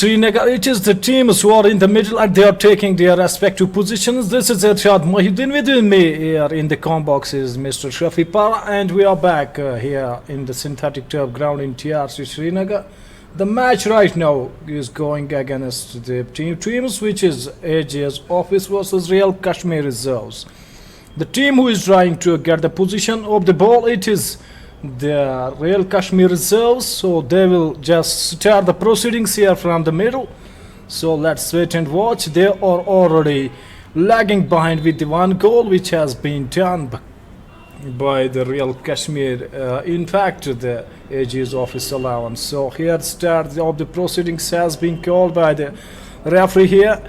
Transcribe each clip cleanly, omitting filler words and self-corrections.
Srinagar. It is the teams who are in the middle and they are taking their respective positions. This is Irshad Mohidin. With me here in the com box is Mr. Shafi Para, and we are back here in the synthetic turf ground in TRC Srinagar. The match right now is going against the teams which is AJ's Office versus Real Kashmir Reserves. The team who is trying to get the position of the ball, it is the Real Kashmir Reserves, so they will just start the proceedings here from the middle. So let's wait and watch. They are already lagging behind with the one goal which has been done by the Real Kashmir, in fact the AG's Office allowance. So here the start of the proceedings has been called by the referee here,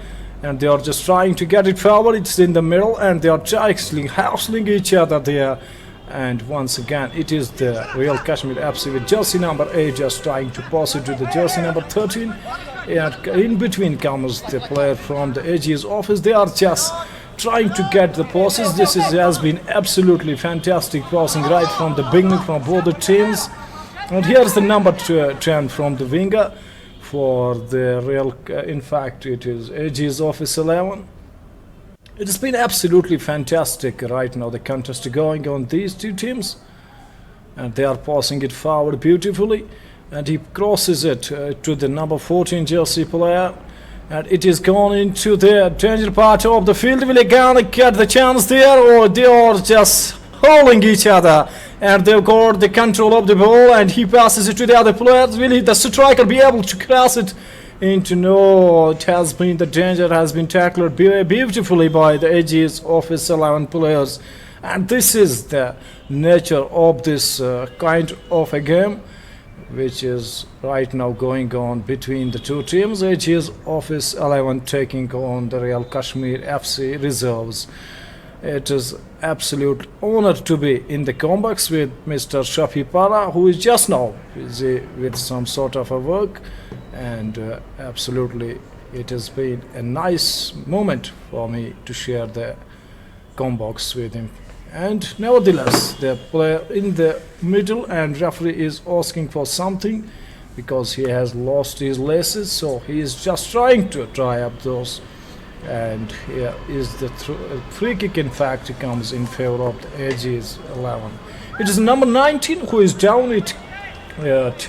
and they are just trying to get it forward. It's in the middle and they are hassling each other there. And once again it is the Real Kashmir FC with jersey number 8 just trying to pass it to the jersey number 13, and in between comes the player from the AG's Office. They are just trying to get the passes. Has been absolutely fantastic passing right from the beginning from both the teams. And here's the number 10 from the winger for the Real, in fact it is AG's Office 11. It has been absolutely fantastic right now, the contest going on these two teams, and they are passing it forward beautifully, and he crosses it to the number 14 jersey player, and it is gone into the danger part of the field. Will he gonna get the chance there, or they are just holding each other and they've got the control of the ball, and he passes it to the other players? Will the striker be able to cross it into? No, it has been, the danger has been tackled beautifully by the AG's Office 11 players. And this is the nature of this kind of a game which is right now going on between the two teams. AG's Office 11 taking on the Real Kashmir FC Reserves. It is absolute honor to be in the combox with Mr. Shafi Para, who is just now busy with some sort of a work, and absolutely it has been a nice moment for me to share the combox with him. And nevertheless, the player in the middle and referee is asking for something because he has lost his laces, so he is just trying to tie up those. And here is the free kick, in fact comes in favor of the AG's 11. It is number 19 who is down. It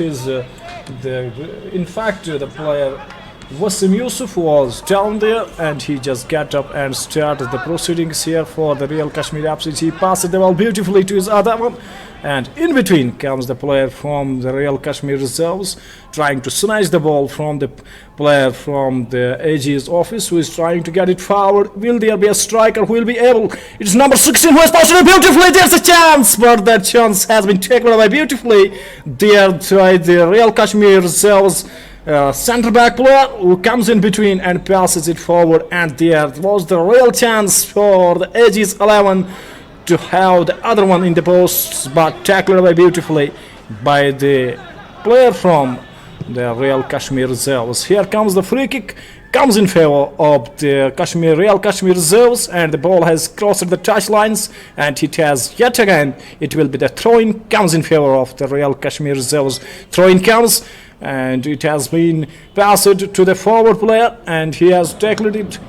is in fact the player Wasim Yusuf was down there, and he just got up and started the proceedings here for the Real Kashmir FC. He passed the ball beautifully to his other one, and in between comes the player from the Real Kashmir Reserves trying to snatch the ball from the player from the AG's Office who is trying to get it forward. Will there be a striker who will be able? It's number 16 who has passed it beautifully. There's a chance, but that chance has been taken away beautifully there by the Real Kashmir Reserves centre back player who comes in between and passes it forward. And there was the real chance for the AG's 11 to have the other one in the posts, but tackled away beautifully by the player from the Real Kashmir Reserves. Here comes the free kick, comes in favor of the Real Kashmir Reserves, and the ball has crossed the touch lines, and it has yet again, it will be the throw-in, comes in favor of the Real Kashmir Reserves. Throw-in comes, and it has been passed to the forward player, and he has tackled it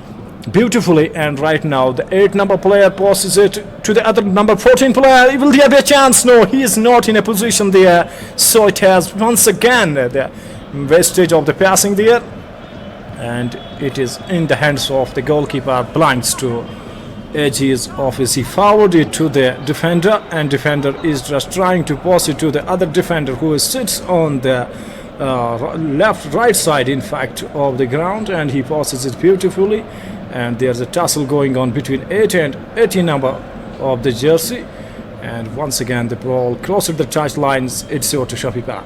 beautifully. And right now the 8 number player passes it to the other number 14 player. Will there be a chance? No, he is not in a position there, so it has once again the wastage of the passing there, and it is in the hands of the goalkeeper, belongs to AG's Office. He forwarded it to the defender, and defender is just trying to pass it to the other defender who sits on the right side, in fact, of the ground, and he passes it beautifully. And there's a tussle going on between 8 and 18 number of the jersey, and once again the ball crosses the touch lines. It's over to Shafi Para.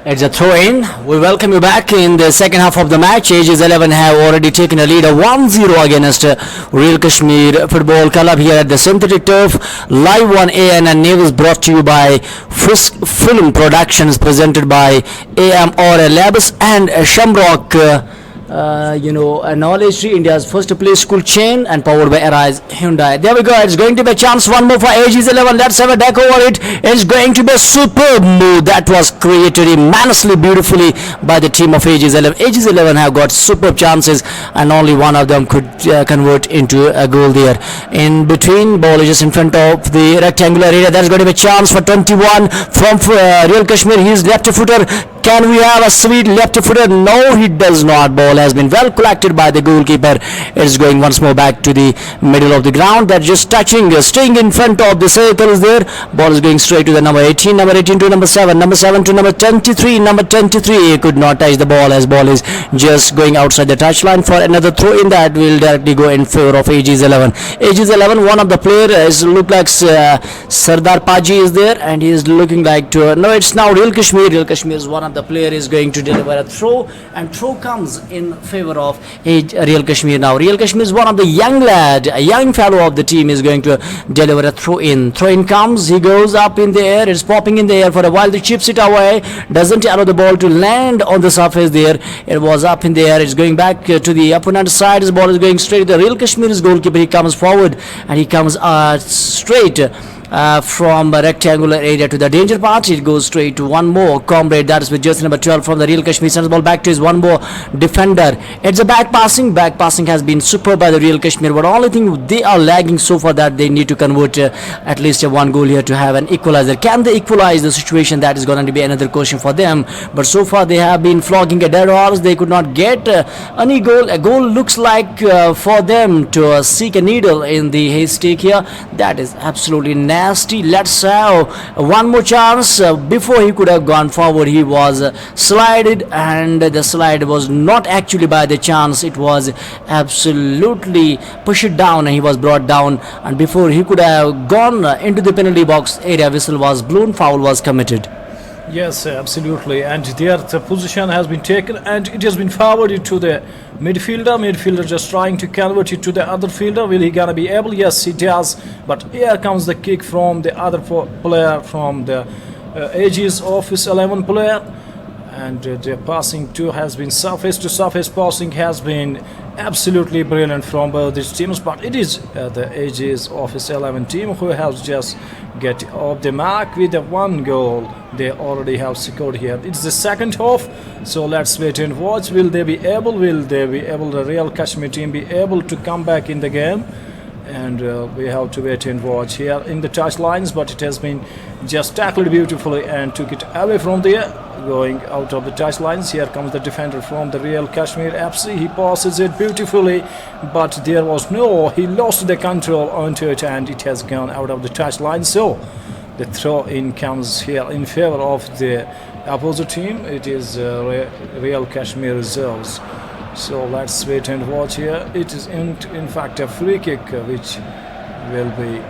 It's a throw-in. We welcome you back in the second half of the match. AG's 11 have already taken a lead of 1-0 against Real Kashmir Football Club here at the synthetic turf. Live on ANN News, brought to you by Frisk Film Productions, presented by AMR Labs and Shamrock a knowledge tree, India's first to play school chain and powered by Arise Hyundai. There we go. It's going to be a chance. One more for AG's 11. Let's have a deck over it. It's going to be a superb move that was created immensely beautifully by the team of AG's 11. AG's 11 have got superb chances and only one of them could convert into a goal there. In between, ball is just in front of the rectangular area. There's going to be a chance for 21 from Real Kashmir. He's left footer. Can we have a sweet left footer? No, he does not. Ball has been well collected by the goalkeeper. It's going once more back to the middle of the ground. That's just touching, staying in front of the circles there. Ball is going straight to the number 18, number 18 to number 7, number 7 to number 23, number 23. He could not touch the ball as ball is just going outside the touchline for another throw in that will directly go in favor of AG's 11. AG's 11, one of the players look like Sardar Paji is there and he is looking like to, no, it's now Real Kashmir. Real Kashmir is one of the player is going to deliver a throw and throw comes in favor of Real Kashmir. Now Real Kashmir is one of the young lad, a young fellow of the team is going to deliver a throw in comes, he goes up in the air, it's popping in the air for a while, he chips it away, doesn't allow the ball to land on the surface there. It was up in the air, it's going back to the opponent side. His ball is going straight to the Real Kashmir's goalkeeper. He comes forward and he comes straight from a rectangular area to the danger part. It goes straight to one more comrade, that is with jersey number 12 from the Real Kashmir. Sends the ball back to his one more defender. It's a back passing has been superb by the Real Kashmir, but only thing they are lagging so far that they need to convert at least a one goal here to have an equalizer. Can they equalize the situation? That is going to be another question for them, but so far they have been flogging a dead horse. They could not get any goal. A goal looks like for them to seek a needle in the haystack here. That is absolutely nasty. Let's have one more chance. Before he could have gone forward, he was slided, and the slide was not actually by the chance. It was absolutely pushed down, and he was brought down. And before he could have gone into the penalty box area, whistle was blown. Foul was committed. Yes, absolutely. And there the position has been taken and it has been forwarded to the midfielder just trying to convert it to the other fielder. Will he gonna be able? Yes, he does. But here comes the kick from the other player, from the AG's office 11 player, and the passing too has been surface to surface passing has been absolutely brilliant from both these teams. But it is the AG's office 11 team who has just get off the mark with the one goal they already have scored here. It's the second half, so let's wait and watch. Will the Real Kashmir team be able to come back in the game? And we have to wait and watch here in the touch lines, but it has been just tackled beautifully and took it away from there, going out of the touch lines. Here comes the defender from the Real Kashmir FC. He passes it beautifully, but there was he lost the control onto it and it has gone out of the touch line. So the throw in comes here in favor of the opposite team. It is Real Kashmir reserves. So let's wait and watch here. It is in fact a free kick which will be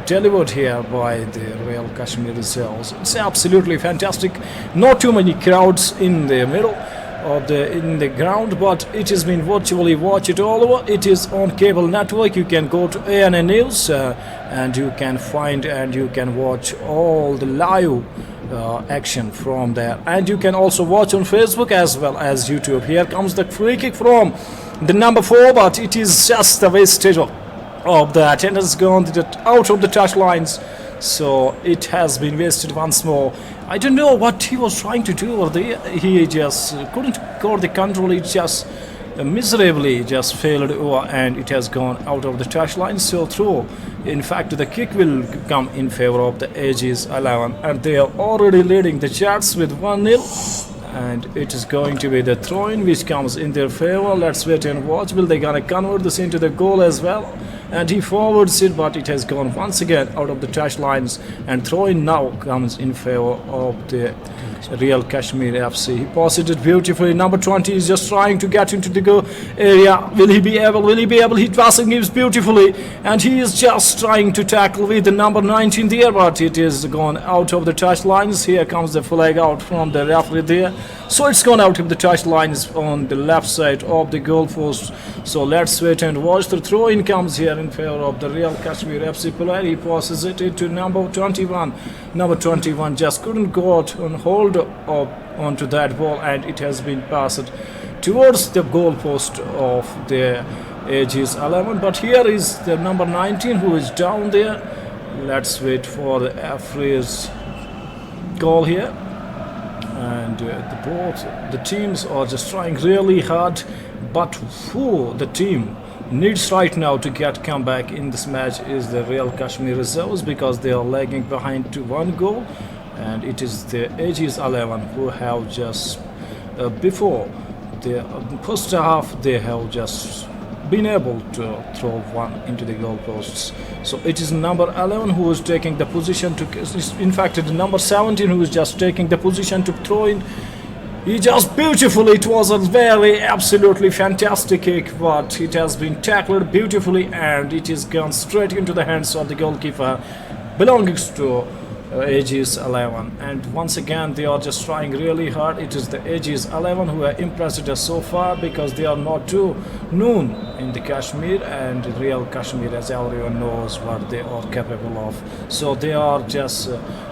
delivered here by the Real Kashmir reserves. It's absolutely fantastic. Not too many crowds in the middle of the ground, but it has been virtually watched all over. It is on cable network. You can go to ANN News and you can find and you can watch all the live action from there, and you can also watch on Facebook as well as YouTube. Here comes the free kick from the number 4, but it is just a wastage of that, and has gone out of the touch lines, so it has been wasted once more. I don't know what he was trying to do, or he just couldn't got the control. It just miserably just failed over, and it has gone out of the touch line. So through, in fact, the kick will come in favor of the AG's 11, and they are already leading the Jets with 1-0, and it is going to be the throw-in which comes in their favor. Let's wait and watch. Will they gonna convert this into the goal as well? And he forwards it, but it has gone once again out of the touch lines, and throw-in now comes in favor of the Real Kashmir FC. He passes it beautifully. Number 20 is just trying to get into the goal area. Will he be able? He passing gives beautifully, and he is just trying to tackle with the number 19 there, but it is gone out of the touch lines. Here comes the flag out from the referee there. So it's gone out of the touch lines on the left side of the goal post. So let's wait and watch. The throw-in comes here in favor of the Real Kashmir FC player. He passes it into number 21. Number 21 just couldn't go out on hold onto that ball, and it has been passed towards the goal post of the Aegis 11. But here is the number 19 who is down there. Let's wait for the referee's goal here. And both the teams are just trying really hard, but who the team needs right now to get comeback in this match is the Real Kashmir reserves, because they are lagging behind to 1 goal, and it is the Aegis 11 who have just before the first half they have just been able to throw one into the goal posts. So it is number 11 who is taking the position to, in fact the number 17 who is just taking the position to throw in. He just beautifully, it was a very absolutely fantastic kick, but it has been tackled beautifully and it is gone straight into the hands of the goalkeeper belongs to Aegis 11. And once again they are just trying really hard. It is the Aegis 11 who are impressed us so far, because they are not too known in the Kashmir, and Real Kashmir, as everyone knows what they are capable of. So they are just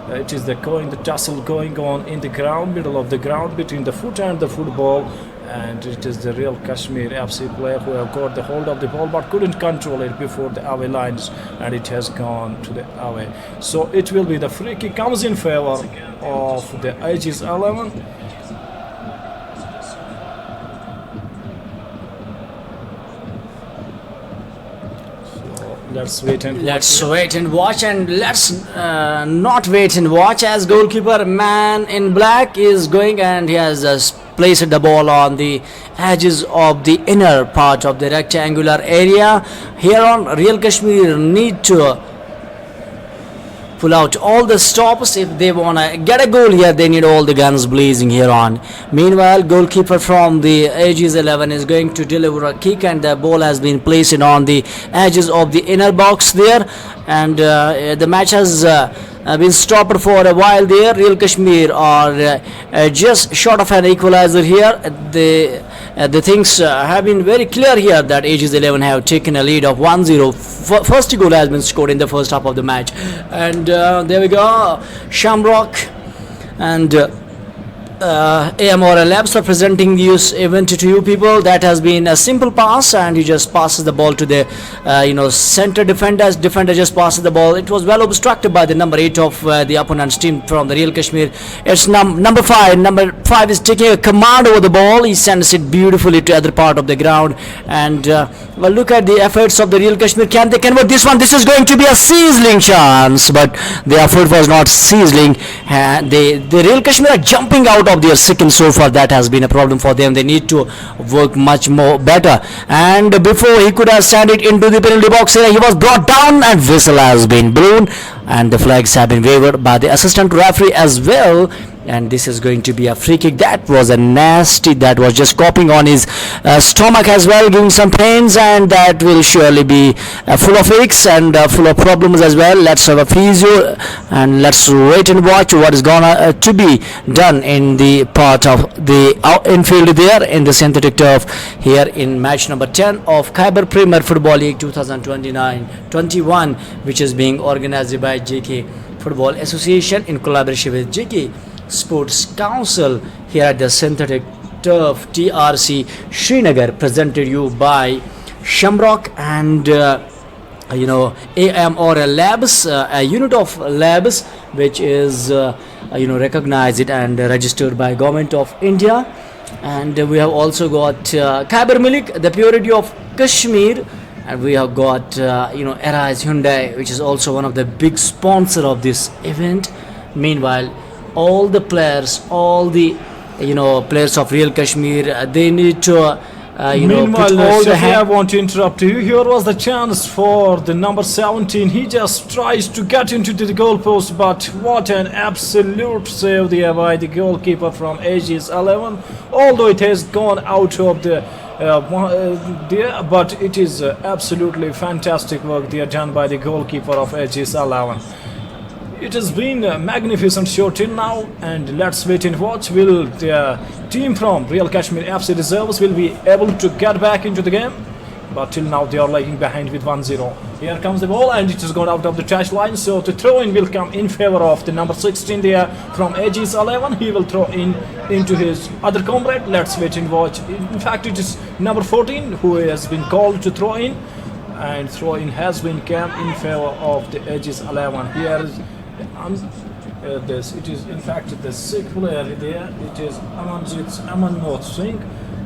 it is the tussle going on in the ground, middle of the ground, between the foot and the football, and it is the Real Kashmir FC player who have got the hold of the ball but couldn't control it before the away lines, and it has gone to the away. So it will be the free kick comes in favor of the Aegis 11. Let's wait and watch, and let's not wait and watch, as goalkeeper man in black is going, and he has placed the ball on the edges of the inner part of the rectangular area. Here on, Real Kashmir need to pull out all the stops if they want to get a goal here. They need all the guns blazing here on. Meanwhile, goalkeeper from the Aegis 11 is going to deliver a kick, and the ball has been placed on the edges of the inner box there, and the match has been stopped for a while there. Real Kashmir are just short of an equalizer here. The things have been very clear here that Aegis 11 have taken a lead of 1-0. First goal has been scored in the first half of the match, and there we go. Shamrock and AMR Labs are presenting this event to you people. That has been a simple pass, and he just passes the ball to the center defender. Defender just passes the ball. It was well obstructed by the number 8 of the opponent's team from the Real Kashmir. It's number 5. Number 5 is taking a command over the ball. He sends it beautifully to other part of the ground, and well, look at the efforts of the Real Kashmir. Can they convert this one? This is going to be a sizzling chance, but the effort was not sizzling. The Real Kashmir are jumping out of their second so far. That has been a problem for them. They need to work much more better. And before he could have sent it into the penalty box area, he was brought down, and whistle has been blown, and the flags have been waved by the assistant referee as well. And this is going to be a free kick. That was a nasty, that was just copying on his stomach as well, giving some pains, and that will surely be full of aches and full of problems as well. Let's have a physio and let's wait and watch what is gonna to be done in the part of the infield there in the synthetic turf here in match number 10 of Khyber Premier Football League 2029-21, which is being organized by JK Football Association in collaboration with JK Sports Council here at the synthetic turf TRC Srinagar, presented you by Shamrock and AMR Labs, a unit of labs which is recognized and registered by Government of India. And we have also got Khyber Milk, the purity of Kashmir, and we have got Arise Hyundai, which is also one of the big sponsor of this event. Meanwhile, all the players, all the players of Real Kashmir, they need to meanwhile, put all the I want to interrupt you. Here was the chance for the number 17. He just tries to get into the goalpost, but what an absolute save there by the goalkeeper from Aegis 11. Although it has gone out of the there, but it is absolutely fantastic work there done by the goalkeeper of Aegis 11. It has been a magnificent show till now, and let's wait and watch. Will the team from Real Kashmir FC reserves will be able to get back into the game? but till now they are lagging behind with 1-0. Here comes the ball and it is gone out of the touchline, so the throw-in will come in favor of the number 16 there from Aegis 11. He will throw in into his other comrade. Let's wait and watch. In fact, it is number 14 who has been called to throw in, and throw-in has been come in favor of the Aegis 11. Here is this. It is in fact the sixth player there. It is Amanjit Singh,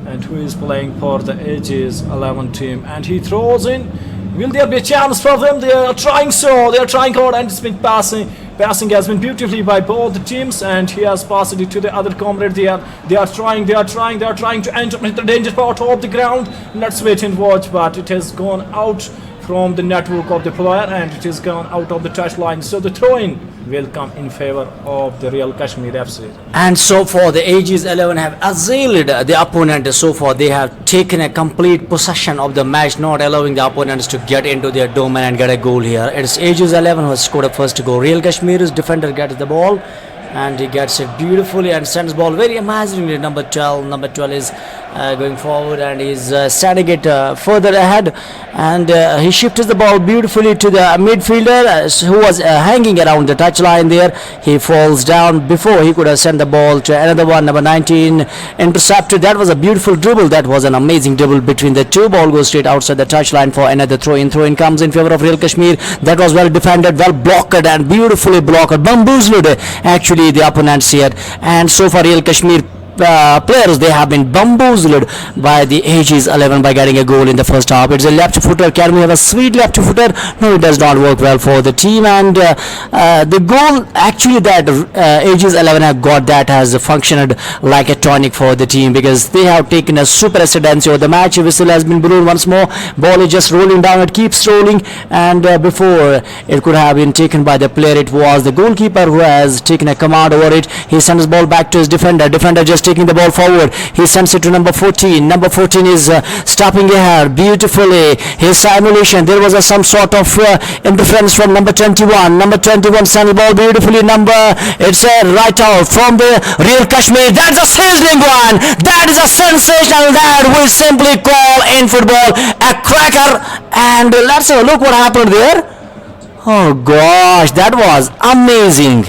and who is playing for the Aegis 11 team, and he throws in. Will there be a chance for them? They are trying so. They are trying hard, and it's been passing. Passing has been beautifully by both the teams, and he has passed it to the other comrade. They are trying to enter the danger part of the ground. Let's wait and watch, but it has gone out from the network of the player, and it has gone out of the touchline. So the throw-in will come in favor of the Real Kashmir FC. And so far the Aegis 11 have assailed the opponent. So far they have taken a complete possession of the match, not allowing the opponents to get into their domain and get a goal here. It's Aegis 11 who has scored a first goal. Real Kashmir's defender gets the ball and he gets it beautifully and sends ball very amazingly. Number 12 is going forward and he's standing it further ahead, and he shifts the ball beautifully to the midfielder who was hanging around the touchline there. He falls down before he could have sent the ball to another one. Number 19 intercepted. That was a beautiful dribble. That was an amazing dribble between the two. Ball goes straight outside the touchline for another throw-in. Throw-in comes in favor of Real Kashmir. That was well defended, well blocked and beautifully blocked. Bamboozled actually the opponents here, and so far Real Kashmir players, they have been bamboozled by the Aegis 11 by getting a goal in the first half. It's a left footer. Can we have a sweet left footer? No, it does not work well for the team, and the goal actually that Aegis 11 have got, that has functioned like a tonic for the team, because they have taken a super ascendancy over the match. Whistle has been blown once more. Ball is just rolling down. It keeps rolling, and before it could have been taken by the player, it was the goalkeeper who has taken a command over it. He sends ball back to his defender. Defender just taking the ball forward. He sends it to number 14. Number 14 is stopping here beautifully. His simulation, there was some sort of interference from number 21. Number 21 sends the ball beautifully. It's a right out from the Real Kashmir. That's a sizzling one. That is a sensational, that we simply call in football a cracker. And let's have a look what happened there. Oh gosh, that was amazing.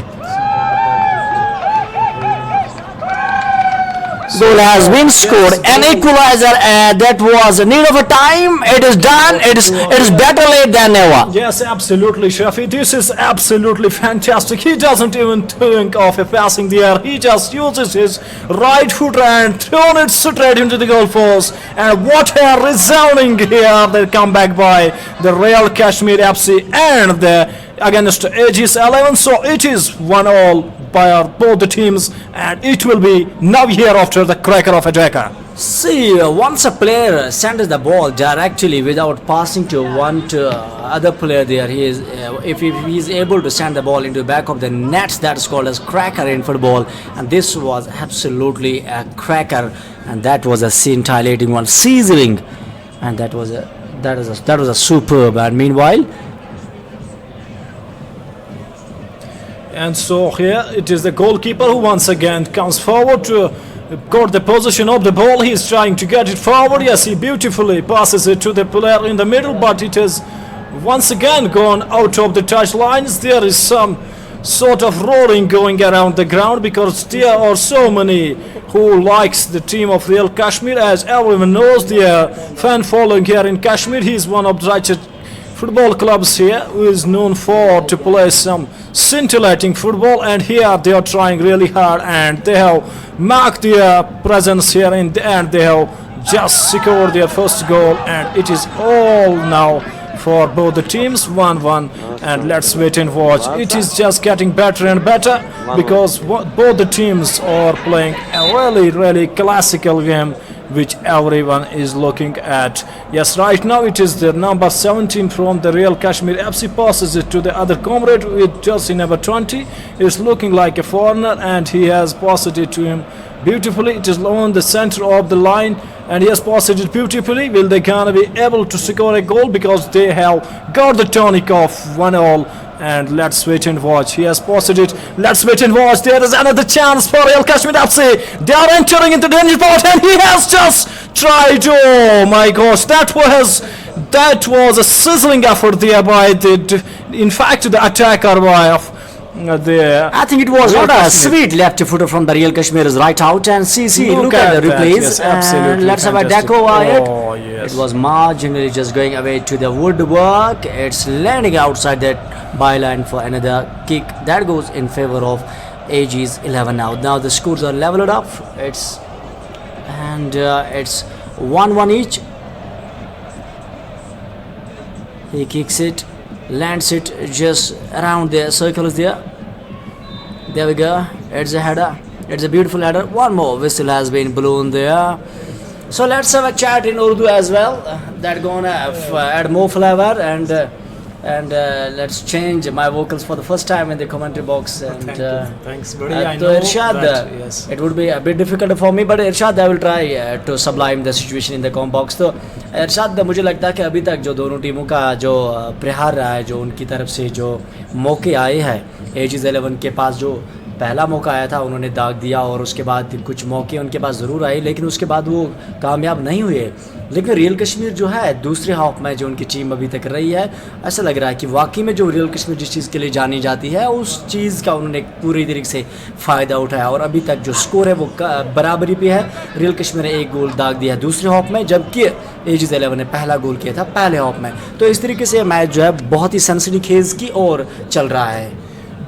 Goal has been scored. An equalizer that was a need of a time. It is done. It is better late than never. Yes, absolutely, Shafi. This is absolutely fantastic. He doesn't even think of a passing there. He just uses his right foot and thrown it straight into the goal post. And what a resounding here the comeback by the Real Kashmir FC and the against Aegis 11. So it is 1-1 by both the teams, and it will be now here after the cracker of a jacker. See, once a player sends the ball directly without passing to other player there, he is if he is able to send the ball into the back of the net, that's called as cracker in football. And this was absolutely a cracker, and that was a scintillating one, sizzling, and that was a superb. And meanwhile, and so here it is the goalkeeper who once again comes forward to got the position of the ball. He is trying to get it forward. Yes, he beautifully passes it to the player in the middle, but it has once again gone out of the touch lines. There is some sort of roaring going around the ground, because there are so many who likes the team of Real Kashmir. As everyone knows, their fan following here in Kashmir, he is one of the richest football clubs here, who is known for to play some scintillating football, and here they are trying really hard, and they have marked their presence here in the end. They have just secured their first goal, and it is all now for both the teams, 1-1, and let's wait and watch. It is just getting better and better, because both the teams are playing a really classical game which everyone is looking at. Yes, right now it is the number 17 from the Real Kashmir FC passes it to the other comrade with jersey number 20. It's looking like a foreigner, and he has passed it to him beautifully. It is on the center of the line, and he has passed it beautifully. Will they gonna be able to score a goal, because they have got the tonic of 1-1? And let's wait and watch. He has passed it. Let's wait and watch. There is another chance for Real Kashmir FC. They are entering into the danger spot, and he has just tried. Oh my gosh, that was a sizzling effort there by in fact, the attacker of I think it was Real not a Kashmir. sweet left footer from the Real Kashmir's right out, and see, look at the that. replays. Yes, absolutely And let's have a fantastic. deco on it. Oh, yes. It was marginally just going away to the woodwork. It's landing outside that byline for another kick that goes in favor of AG's 11 now. Now the scores are leveled up. It's 1-1 each. He kicks it, lands it just around the circles there. There we go. It's a header. It's a beautiful header. One more whistle has been blown there. So let's have a chat in Urdu as well. That gonna add more flavor, and let's change my vocals for the first time in the commentary box. And Thanks, buddy. I so know Irshad, that, yes. it would be a bit difficult for me, but Irshad, I will try to sublime the situation in the com box. तो इरशाद, मुझे लगता है कि अभी तक जो दोनों टीमों का जो प्रहार रहा है, जो उनकी तरफ से जो मौके आए हैं, एजीज 11 के पास जो पहला मौका आया था उन्होंने दाग दिया, और उसके बाद कुछ मौके उनके पास ज़रूर आए, लेकिन उसके बाद वो कामयाब नहीं हुए। लेकिन रियल कश्मीर जो है दूसरे हाफ में जो उनकी टीम अभी तक रही है, ऐसा लग रहा है कि वाकई में जो रियल कश्मीर जिस चीज़ के लिए जानी जाती है उस चीज़ का उन्होंने पूरी तरीके से फ़ायदा उठाया, और अभी तक जो स्कोर है वो बराबरी पे है। रियल कश्मीर ने एक गोल दाग दिया दूसरे हाफ में, जबकि एजीज 11 ने पहला गोल किया था पहले हाफ में। तो इस तरीके से मैच जो है बहुत ही सनसनीखेज की ओर चल रहा है।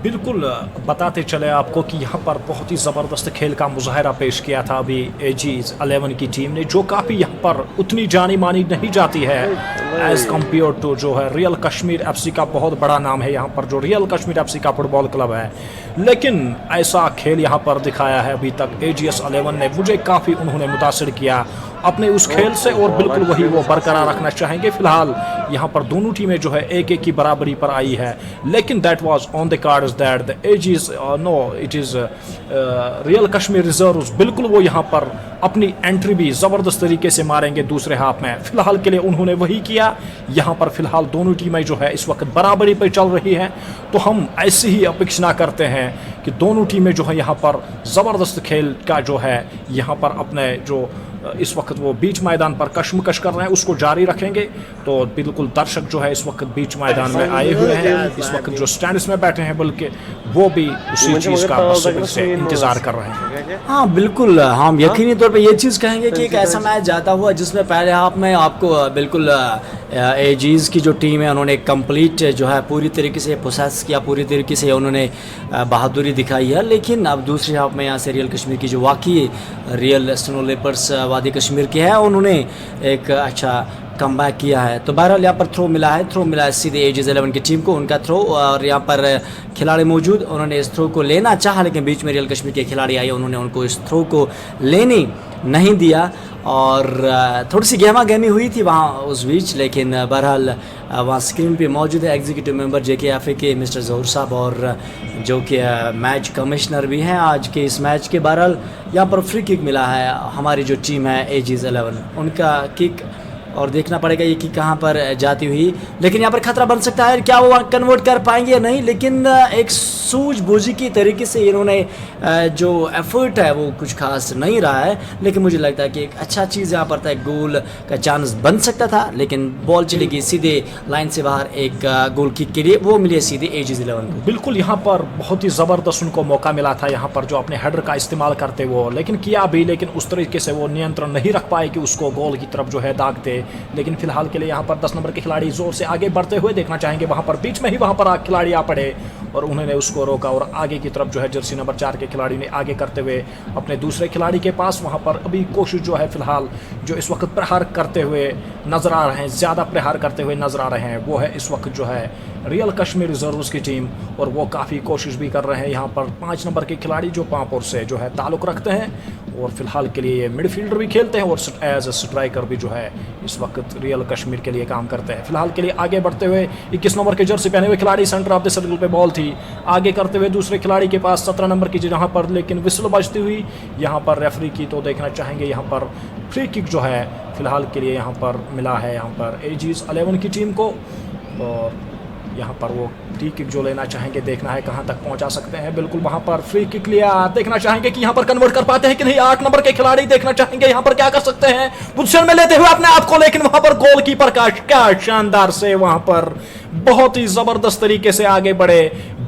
बिल्कुल, बताते चले आपको कि यहाँ पर बहुत ही ज़बरदस्त खेल का मुजाहरा पेश किया था अभी एजीज 11 की टीम ने, जो काफ़ी यहाँ पर उतनी जानी मानी नहीं जाती है एज़ कम्पेयर टू जो है रियल कश्मीर एफसी का। बहुत बड़ा नाम है यहाँ पर जो रियल कश्मीर एफसी का फुटबॉल क्लब है, लेकिन ऐसा खेल यहाँ पर दिखाया है अभी तक एजीएस 11 ने। मुझे काफ़ी उन्होंने मुतासिर किया अपने उस खेल से, और बिल्कुल वही वो बरकरार रखना चाहेंगे। फिलहाल यहाँ पर दोनों टीमें जो है 1-1 की बराबरी पर आई है, लेकिन that was on the cards that the ages know it is real Kashmir reserves, बिल्कुल वो यहाँ पर अपनी एंट्री भी ज़बरदस्त तरीके से मारेंगे दूसरे हाफ में। फिलहाल के लिए उन्होंने वही किया। यहाँ पर फिलहाल दोनों टीमें जो है इस वक्त बराबरी पर चल रही हैं, तो हम ऐसी ही अपेक्षा करते हैं कि दोनों टीमें जो है यहाँ पर ज़बरदस्त खेल का जो है यहाँ पर अपने जो इस वक्त वो बीच मैदान पर कशमकश कर रहे हैं उसको जारी रखेंगे। तो बिल्कुल दर्शक जो है इस वक्त बीच मैदान में आए हुए हैं, इस वक्त जो स्टैंड्स में बैठे हैं बल्कि वो भी उसी चीज़ का बेसब्री से इंतज़ार कर रहे हैं। हाँ बिल्कुल, हम यकीनी तौर पे ये चीज़ कहेंगे कि एक ऐसा मैच जाता हुआ जिसमें पहले हाफ में आपको बिल्कुल एजीज की जो टीम है उन्होंने कंप्लीट जो है पूरी तरीके से प्रोसेस किया, पूरी तरीके से उन्होंने बहादुरी दिखाई है। लेकिन अब दूसरे हाफ में यहाँ से रियल कश्मीर की जो वाकई रियल स्नो लेपर्स वादी कश्मीर के हैं उन्होंने एक अच्छा कमबैक किया है। तो बहरहाल यहाँ पर थ्रो मिला है सीधे एजीज 11 की टीम को, उनका थ्रो, और यहाँ पर खिलाड़ी मौजूद, उन्होंने इस थ्रो को लेना चाहा लेकिन बीच में रियल कश्मीर के खिलाड़ी आए, उन्होंने उनको इस थ्रो को लेने नहीं दिया, और थोड़ी सी गहमा गहमी हुई थी वहाँ उस बीच। लेकिन बहरहाल वहाँ स्क्रीन पे मौजूद है एग्जीक्यूटिव मेंबर JKFA के मिस्टर जहूर साहब, और जो कि मैच कमिश्नर भी हैं आज के इस मैच के। बहरहाल यहाँ पर फ्री किक मिला है हमारी जो टीम है एजीज 11, उनका किक, और देखना पड़ेगा ये कि कहाँ पर जाती हुई, लेकिन यहाँ पर खतरा बन सकता है, क्या वो कन्वर्ट कर पाएंगे या नहीं। लेकिन एक सूझबूझी की तरीके से इन्होंने जो एफर्ट है वो कुछ खास नहीं रहा है, लेकिन मुझे लगता है कि एक अच्छा चीज़ यहाँ पर था, गोल का चांस बन सकता था, लेकिन बॉल चली गई सीधे लाइन से बाहर एक गोल किक के लिए, वो मिले सीधे एजीज 11 को। बिल्कुल, यहाँ पर बहुत ही ज़बरदस्त उनको मौका मिला था यहाँ पर जो अपने हेडर का इस्तेमाल करते वो, लेकिन किया भी, लेकिन उस तरीके से वो नियंत्रण नहीं रख पाए कि उसको गोल की तरफ जो है दागते। लेकिन फिलहाल के लिए यहाँ पर 10 नंबर के खिलाड़ी जोर से आगे बढ़ते हुए देखना चाहेंगे, वहाँ पर बीच में ही वहाँ पर खिलाड़ी आ पड़े और उन्होंने उसको रोका, और आगे की तरफ जो है जर्सी नंबर 4 के खिलाड़ी ने आगे करते हुए अपने दूसरे खिलाड़ी के पास वहाँ पर अभी कोशिश जो है फिलहाल जो इस वक्त प्रहार करते हुए नज़र आ रहे हैं, ज़्यादा प्रहार करते हुए नज़र आ रहे हैं, वो है इस वक्त जो है रियल कश्मीर रिजर्व्स की टीम, और वो काफ़ी कोशिश भी कर रहे हैं। यहाँ पर 5 नंबर के खिलाड़ी जो पांपोर से जो है ताल्लुक़ रखते हैं, और फिलहाल के लिए ये मिडफील्डर भी खेलते हैं और एज ए स्ट्राइकर भी जो है इस वक्त रियल कश्मीर के लिए काम करते हैं। फिलहाल के लिए आगे बढ़ते हुए 21 नंबर के जर्सी पहने हुए खिलाड़ी सेंटर ऑफ द सर्कल पे बॉल थी, आगे करते हुए दूसरे खिलाड़ी के पास 17 नंबर की जहाँ पर लेकिन विसल बजती हुई यहाँ पर रेफरी की, तो देखना चाहेंगे यहाँ पर फ्री किक जो है फिलहाल के लिए यहाँ पर मिला है यहाँ पर एजीज 11 की टीम को। और यहाँ पर वो फ्री किक जो लेना चाहेंगे, देखना है कहाँ तक पहुँचा सकते हैं। बिल्कुल वहाँ पर फ्री किक लिया, देखना चाहेंगे कि यहाँ पर कन्वर्ट कर पाते हैं कि नहीं। 8 नंबर के खिलाड़ी देखना चाहेंगे यहाँ पर क्या कर सकते हैं पोजीशन में लेते हुए अपने आप को, लेकिन वहाँ पर गोलकीपर का क्या शानदार से वहाँ पर बहुत ही जबरदस्त तरीके से आगे बढ़े,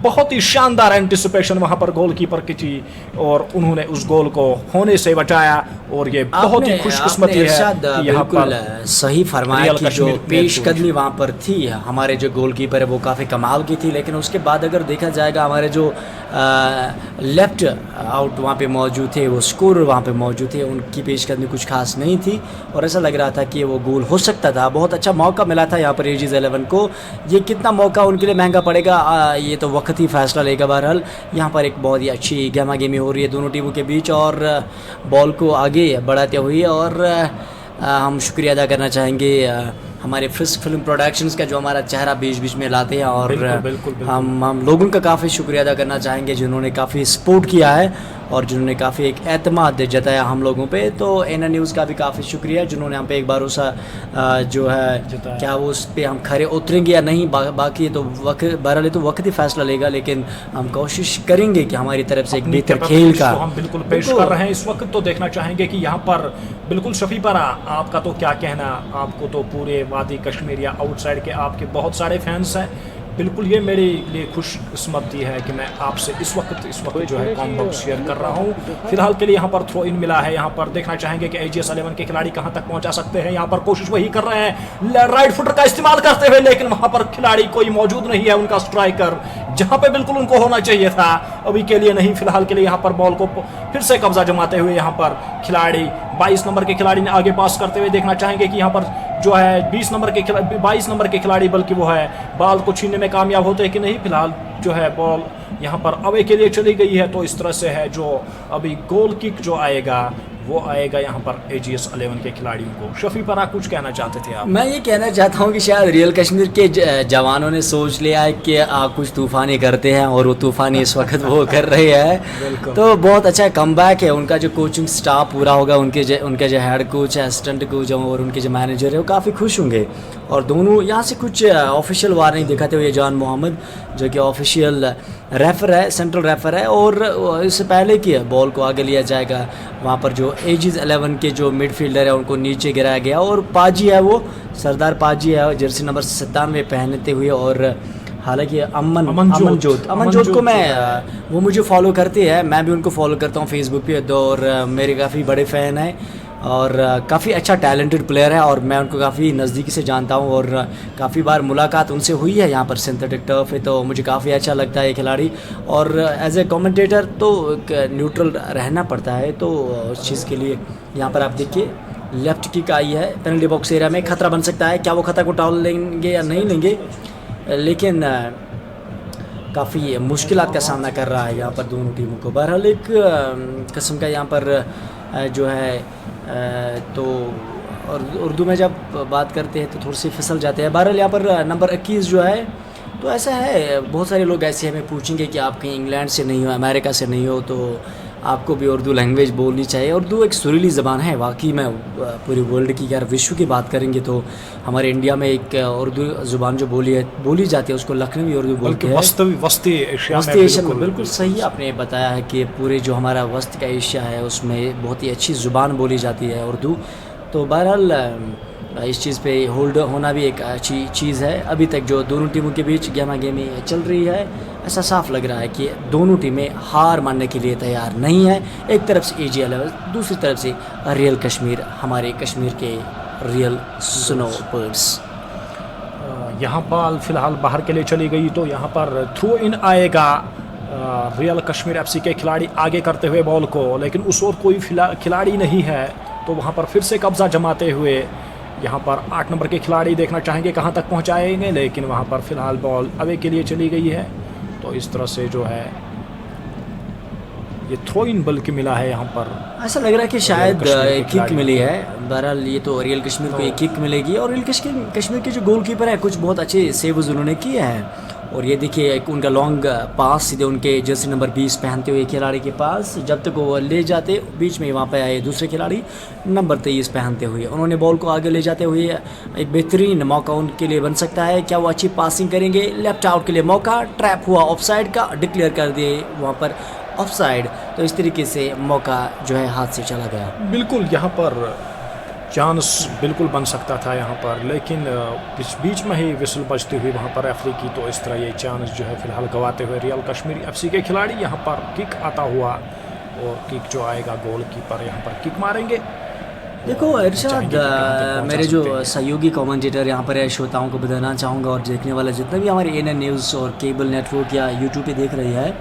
बहुत ही शानदार एंटिसिपेशन वहां पर गोलकीपर की थी और उन्होंने उस गोल को होने से बचाया। और ये बहुत ही खुशकिस्मती है कि यहाँ पर सही फरमाया कि जो पेशकदमी वहाँ पर थी हमारे जो गोलकीपर है वो काफ़ी कमाल की थी, लेकिन उसके बाद अगर देखा जाएगा हमारे जो लेफ्ट आउट वहाँ पे मौजूद थे, वो स्कोर वहाँ पे मौजूद थे, उनकी पेशकदमी कुछ खास नहीं थी और ऐसा लग रहा था कि वो गोल हो सकता था। बहुत अच्छा मौका मिला था यहाँ पर एजीज 11 को। ये कितना मौका उनके लिए महंगा पड़ेगा ये तो वक्त ही फैसला लेगा। बहरहाल यहाँ पर एक बहुत ही अच्छी गहमा गेमी हो रही है दोनों टीमों के बीच और बॉल को आगे बढ़ाते हुए। और हम शुक्रिया अदा करना चाहेंगे हमारे फ्रिस्क फिल्म प्रोडक्शंस का जो हमारा चेहरा बीच बीच में लाते हैं और बिल्कुल। हम लोगों का काफ़ी शुक्रिया अदा करना चाहेंगे जिन्होंने काफ़ी सपोर्ट किया है और जिन्होंने काफ़ी एक एतमाद जताया हम लोगों पे। तो एना न्यूज़ का भी काफ़ी शुक्रिया जिन्होंने हम पे एक भरोसा जो है क्या वो उस पर हम खरे उतरेंगे या नहीं, बाकी तो वक्त बहरहाल तो वक्त ही फैसला लेगा, लेकिन हम कोशिश करेंगे कि हमारी तरफ से एक बेहतर खेल का हम बिल्कुल पेश कर रहे हैं इस वक्त। तो देखना चाहेंगे कि यहाँ पर बिल्कुल शफी परा, आपका तो क्या कहना, आपको तो पूरे वादी कश्मीर या आउटसाइड के आपके बहुत सारे फैंस हैं। बिल्कुल ये मेरे लिए खुशकिस्मती है कि मैं आपसे इस वक्त जो है कॉम्बो शेयर कर रहा हूँ। फिलहाल के लिए यहाँ पर थ्रो इन मिला है, यहाँ पर देखना चाहेंगे कि एजीएस 11 के खिलाड़ी कहाँ तक पहुँचा सकते हैं। यहाँ पर कोशिश वही कर रहे हैं राइट फुटर का इस्तेमाल करते हुए, लेकिन वहाँ पर खिलाड़ी कोई मौजूद नहीं है उनका स्ट्राइकर, जहाँ पे बिल्कुल उनको होना चाहिए था अभी के लिए नहीं। फिलहाल के लिए यहाँ पर बॉल को फिर से कब्जा जमाते हुए यहाँ पर खिलाड़ी 22 नंबर के खिलाड़ी ने आगे पास करते हुए, देखना चाहेंगे कि यहाँ पर जो है 22 नंबर के खिलाड़ी बल्कि वो है बॉल को छीनने में कामयाब होते हैं कि नहीं। फिलहाल जो है बॉल यहाँ पर अवे के लिए चली गई है, तो इस तरह से है जो अभी गोल किक जो आएगा वो आएगा यहाँ पर एजीएस 11 के खिलाड़ियों को। शफी पर आप कुछ कहना चाहते थे आप? मैं ये कहना चाहता हूँ कि शायद रियल कश्मीर के जवानों ने सोच लिया है कि कुछ तूफानी करते हैं और वो तूफानी इस वक्त वो कर रहे हैं। तो बहुत अच्छा कमबैक है उनका, जो कोचिंग स्टाफ पूरा होगा, उनके जो हेड कोच है, असिस्टेंट कोच है और उनके जो मैनेजर है वो काफ़ी खुश होंगे। और दोनों यहाँ से कुछ ऑफिशियल वार्निंग दिखाते हुए जॉन मोहम्मद जो कि ऑफिशियल रेफर है, सेंट्रल रेफर है, और इससे पहले कि बॉल को आगे लिया जाएगा वहाँ पर जो एजीज 11 के जो मिडफील्डर है उनको नीचे गिराया गया और पाजी है, वो सरदार पाजी है जर्सी नंबर 97 पहनते हुए। और हालांकि अमनजोत को मैं वो मुझे फॉलो करते हैं, मैं भी उनको फॉलो करता हूँ फेसबुक पे, और मेरे काफ़ी बड़े फ़ैन हैं और काफ़ी अच्छा टैलेंटेड प्लेयर है और मैं उनको काफ़ी नज़दीकी से जानता हूँ और काफ़ी बार मुलाकात उनसे हुई है यहाँ पर सिंथेटिक टर्फ है, तो मुझे काफ़ी अच्छा लगता है ये खिलाड़ी। और एज ए कमेंटेटर तो न्यूट्रल रहना पड़ता है, तो उस चीज़ के लिए यहाँ पर आप देखिए लेफ्ट किक आई है पेनल्टी बॉक्स एरिया में, खतरा बन सकता है, क्या वो खतरा को टाल लेंगे या नहीं लेंगे, लेकिन काफ़ी मुश्किलात का सामना कर रहा है यहाँ पर दोनों टीमों को। बहरहाल एक किस्म का यहाँ पर जो है तो और उर्दू में जब बात करते हैं तो थोड़ी सी फिसल जाते हैं। बहरहाल यहाँ पर नंबर 21 जो है, तो ऐसा है बहुत सारे लोग ऐसे हमें पूछेंगे कि आप कहीं इंग्लैंड से नहीं हो, अमेरिका से नहीं हो, तो आपको भी उर्दू लैंग्वेज बोलनी चाहिए। उर्दू एक सुरीली ज़बान है वाकई में, पूरी वर्ल्ड की यार विश्व की बात करेंगे तो हमारे इंडिया में एक उर्दू ज़ुबान जो बोली जाती है उसको लखनवी उर्दू बोलते हैं, वस्ती एशिया में। बिल्कुल सही आपने बताया है कि पूरे जो हमारा वस्त का एशिया है उसमें बहुत ही अच्छी ज़ुबान बोली जाती है उर्दू। तो बहरहाल इस चीज़ पे होल्ड होना भी एक अच्छी चीज़ है। अभी तक जो दोनों टीमों के बीच गहमा गेमी चल रही है, ऐसा साफ लग रहा है कि दोनों टीमें हार मानने के लिए तैयार नहीं है। एक तरफ से एजी 11, दूसरी तरफ से रियल कश्मीर, हमारे कश्मीर के रियल स्नो बर्ड्स। यहाँ बॉल फिलहाल बाहर के लिए चली गई, तो यहाँ पर थ्रो इन आएगा रियल कश्मीर एफसी के खिलाड़ी आगे करते हुए बॉल को, लेकिन उस ओर कोई खिलाड़ी नहीं है, तो वहाँ पर फिर से कब्जा जमाते हुए यहाँ पर 8 नंबर के खिलाड़ी देखना चाहेंगे कहाँ तक पहुँचाएंगे, लेकिन वहाँ पर फिलहाल बॉल अवे के लिए चली गई है। तो इस तरह से जो है ये थ्रो इन बल्कि मिला है यहाँ पर। ऐसा लग रहा है कि शायद कश्मीर के एक किक खिलाड़ी मिली है। बहरहाल ये तो रियल कश्मीर को एक किक मिलेगी, और रियल कश्मीर के जो गोलकीपर है कुछ बहुत अच्छे सेव्स उन्होंने किए हैं। और ये देखिए एक उनका लॉन्ग पास सीधे उनके जर्सी नंबर 20 पहनते हुए खिलाड़ी के पास, जब तक वो ले जाते बीच में वहाँ पे आए दूसरे खिलाड़ी नंबर 23 पहनते हुए, उन्होंने बॉल को आगे ले जाते हुए एक बेहतरीन मौका उनके लिए बन सकता है। क्या वो अच्छी पासिंग करेंगे? लेफ्ट आउट के लिए मौका, ट्रैप हुआ ऑफसाइड का, डिक्लेयर कर दिए वहाँ पर ऑफसाइड। तो इस तरीके से मौका जो है हाथ से चला गया। बिल्कुल यहाँ पर चांस बिल्कुल बन सकता था यहाँ पर, लेकिन बीच में ही विसल बजती हुई वहाँ पर रेफरी की, तो इस तरह ये चांस जो है फिलहाल गवाते हुए रियल कश्मीर एफसी के खिलाड़ी। यहाँ पर किक आता हुआ, और किक जो आएगा गोलकीपर यहाँ पर किक मारेंगे। देखो इरशाद, मेरे जो सहयोगी कमेंटेटर यहाँ पर है, श्रोताओं को बताना चाहूँगा और देखने वाले जितने भी हमारे एएनएन न्यूज़ और केबल नेटवर्क या यूट्यूब पे देख रही है,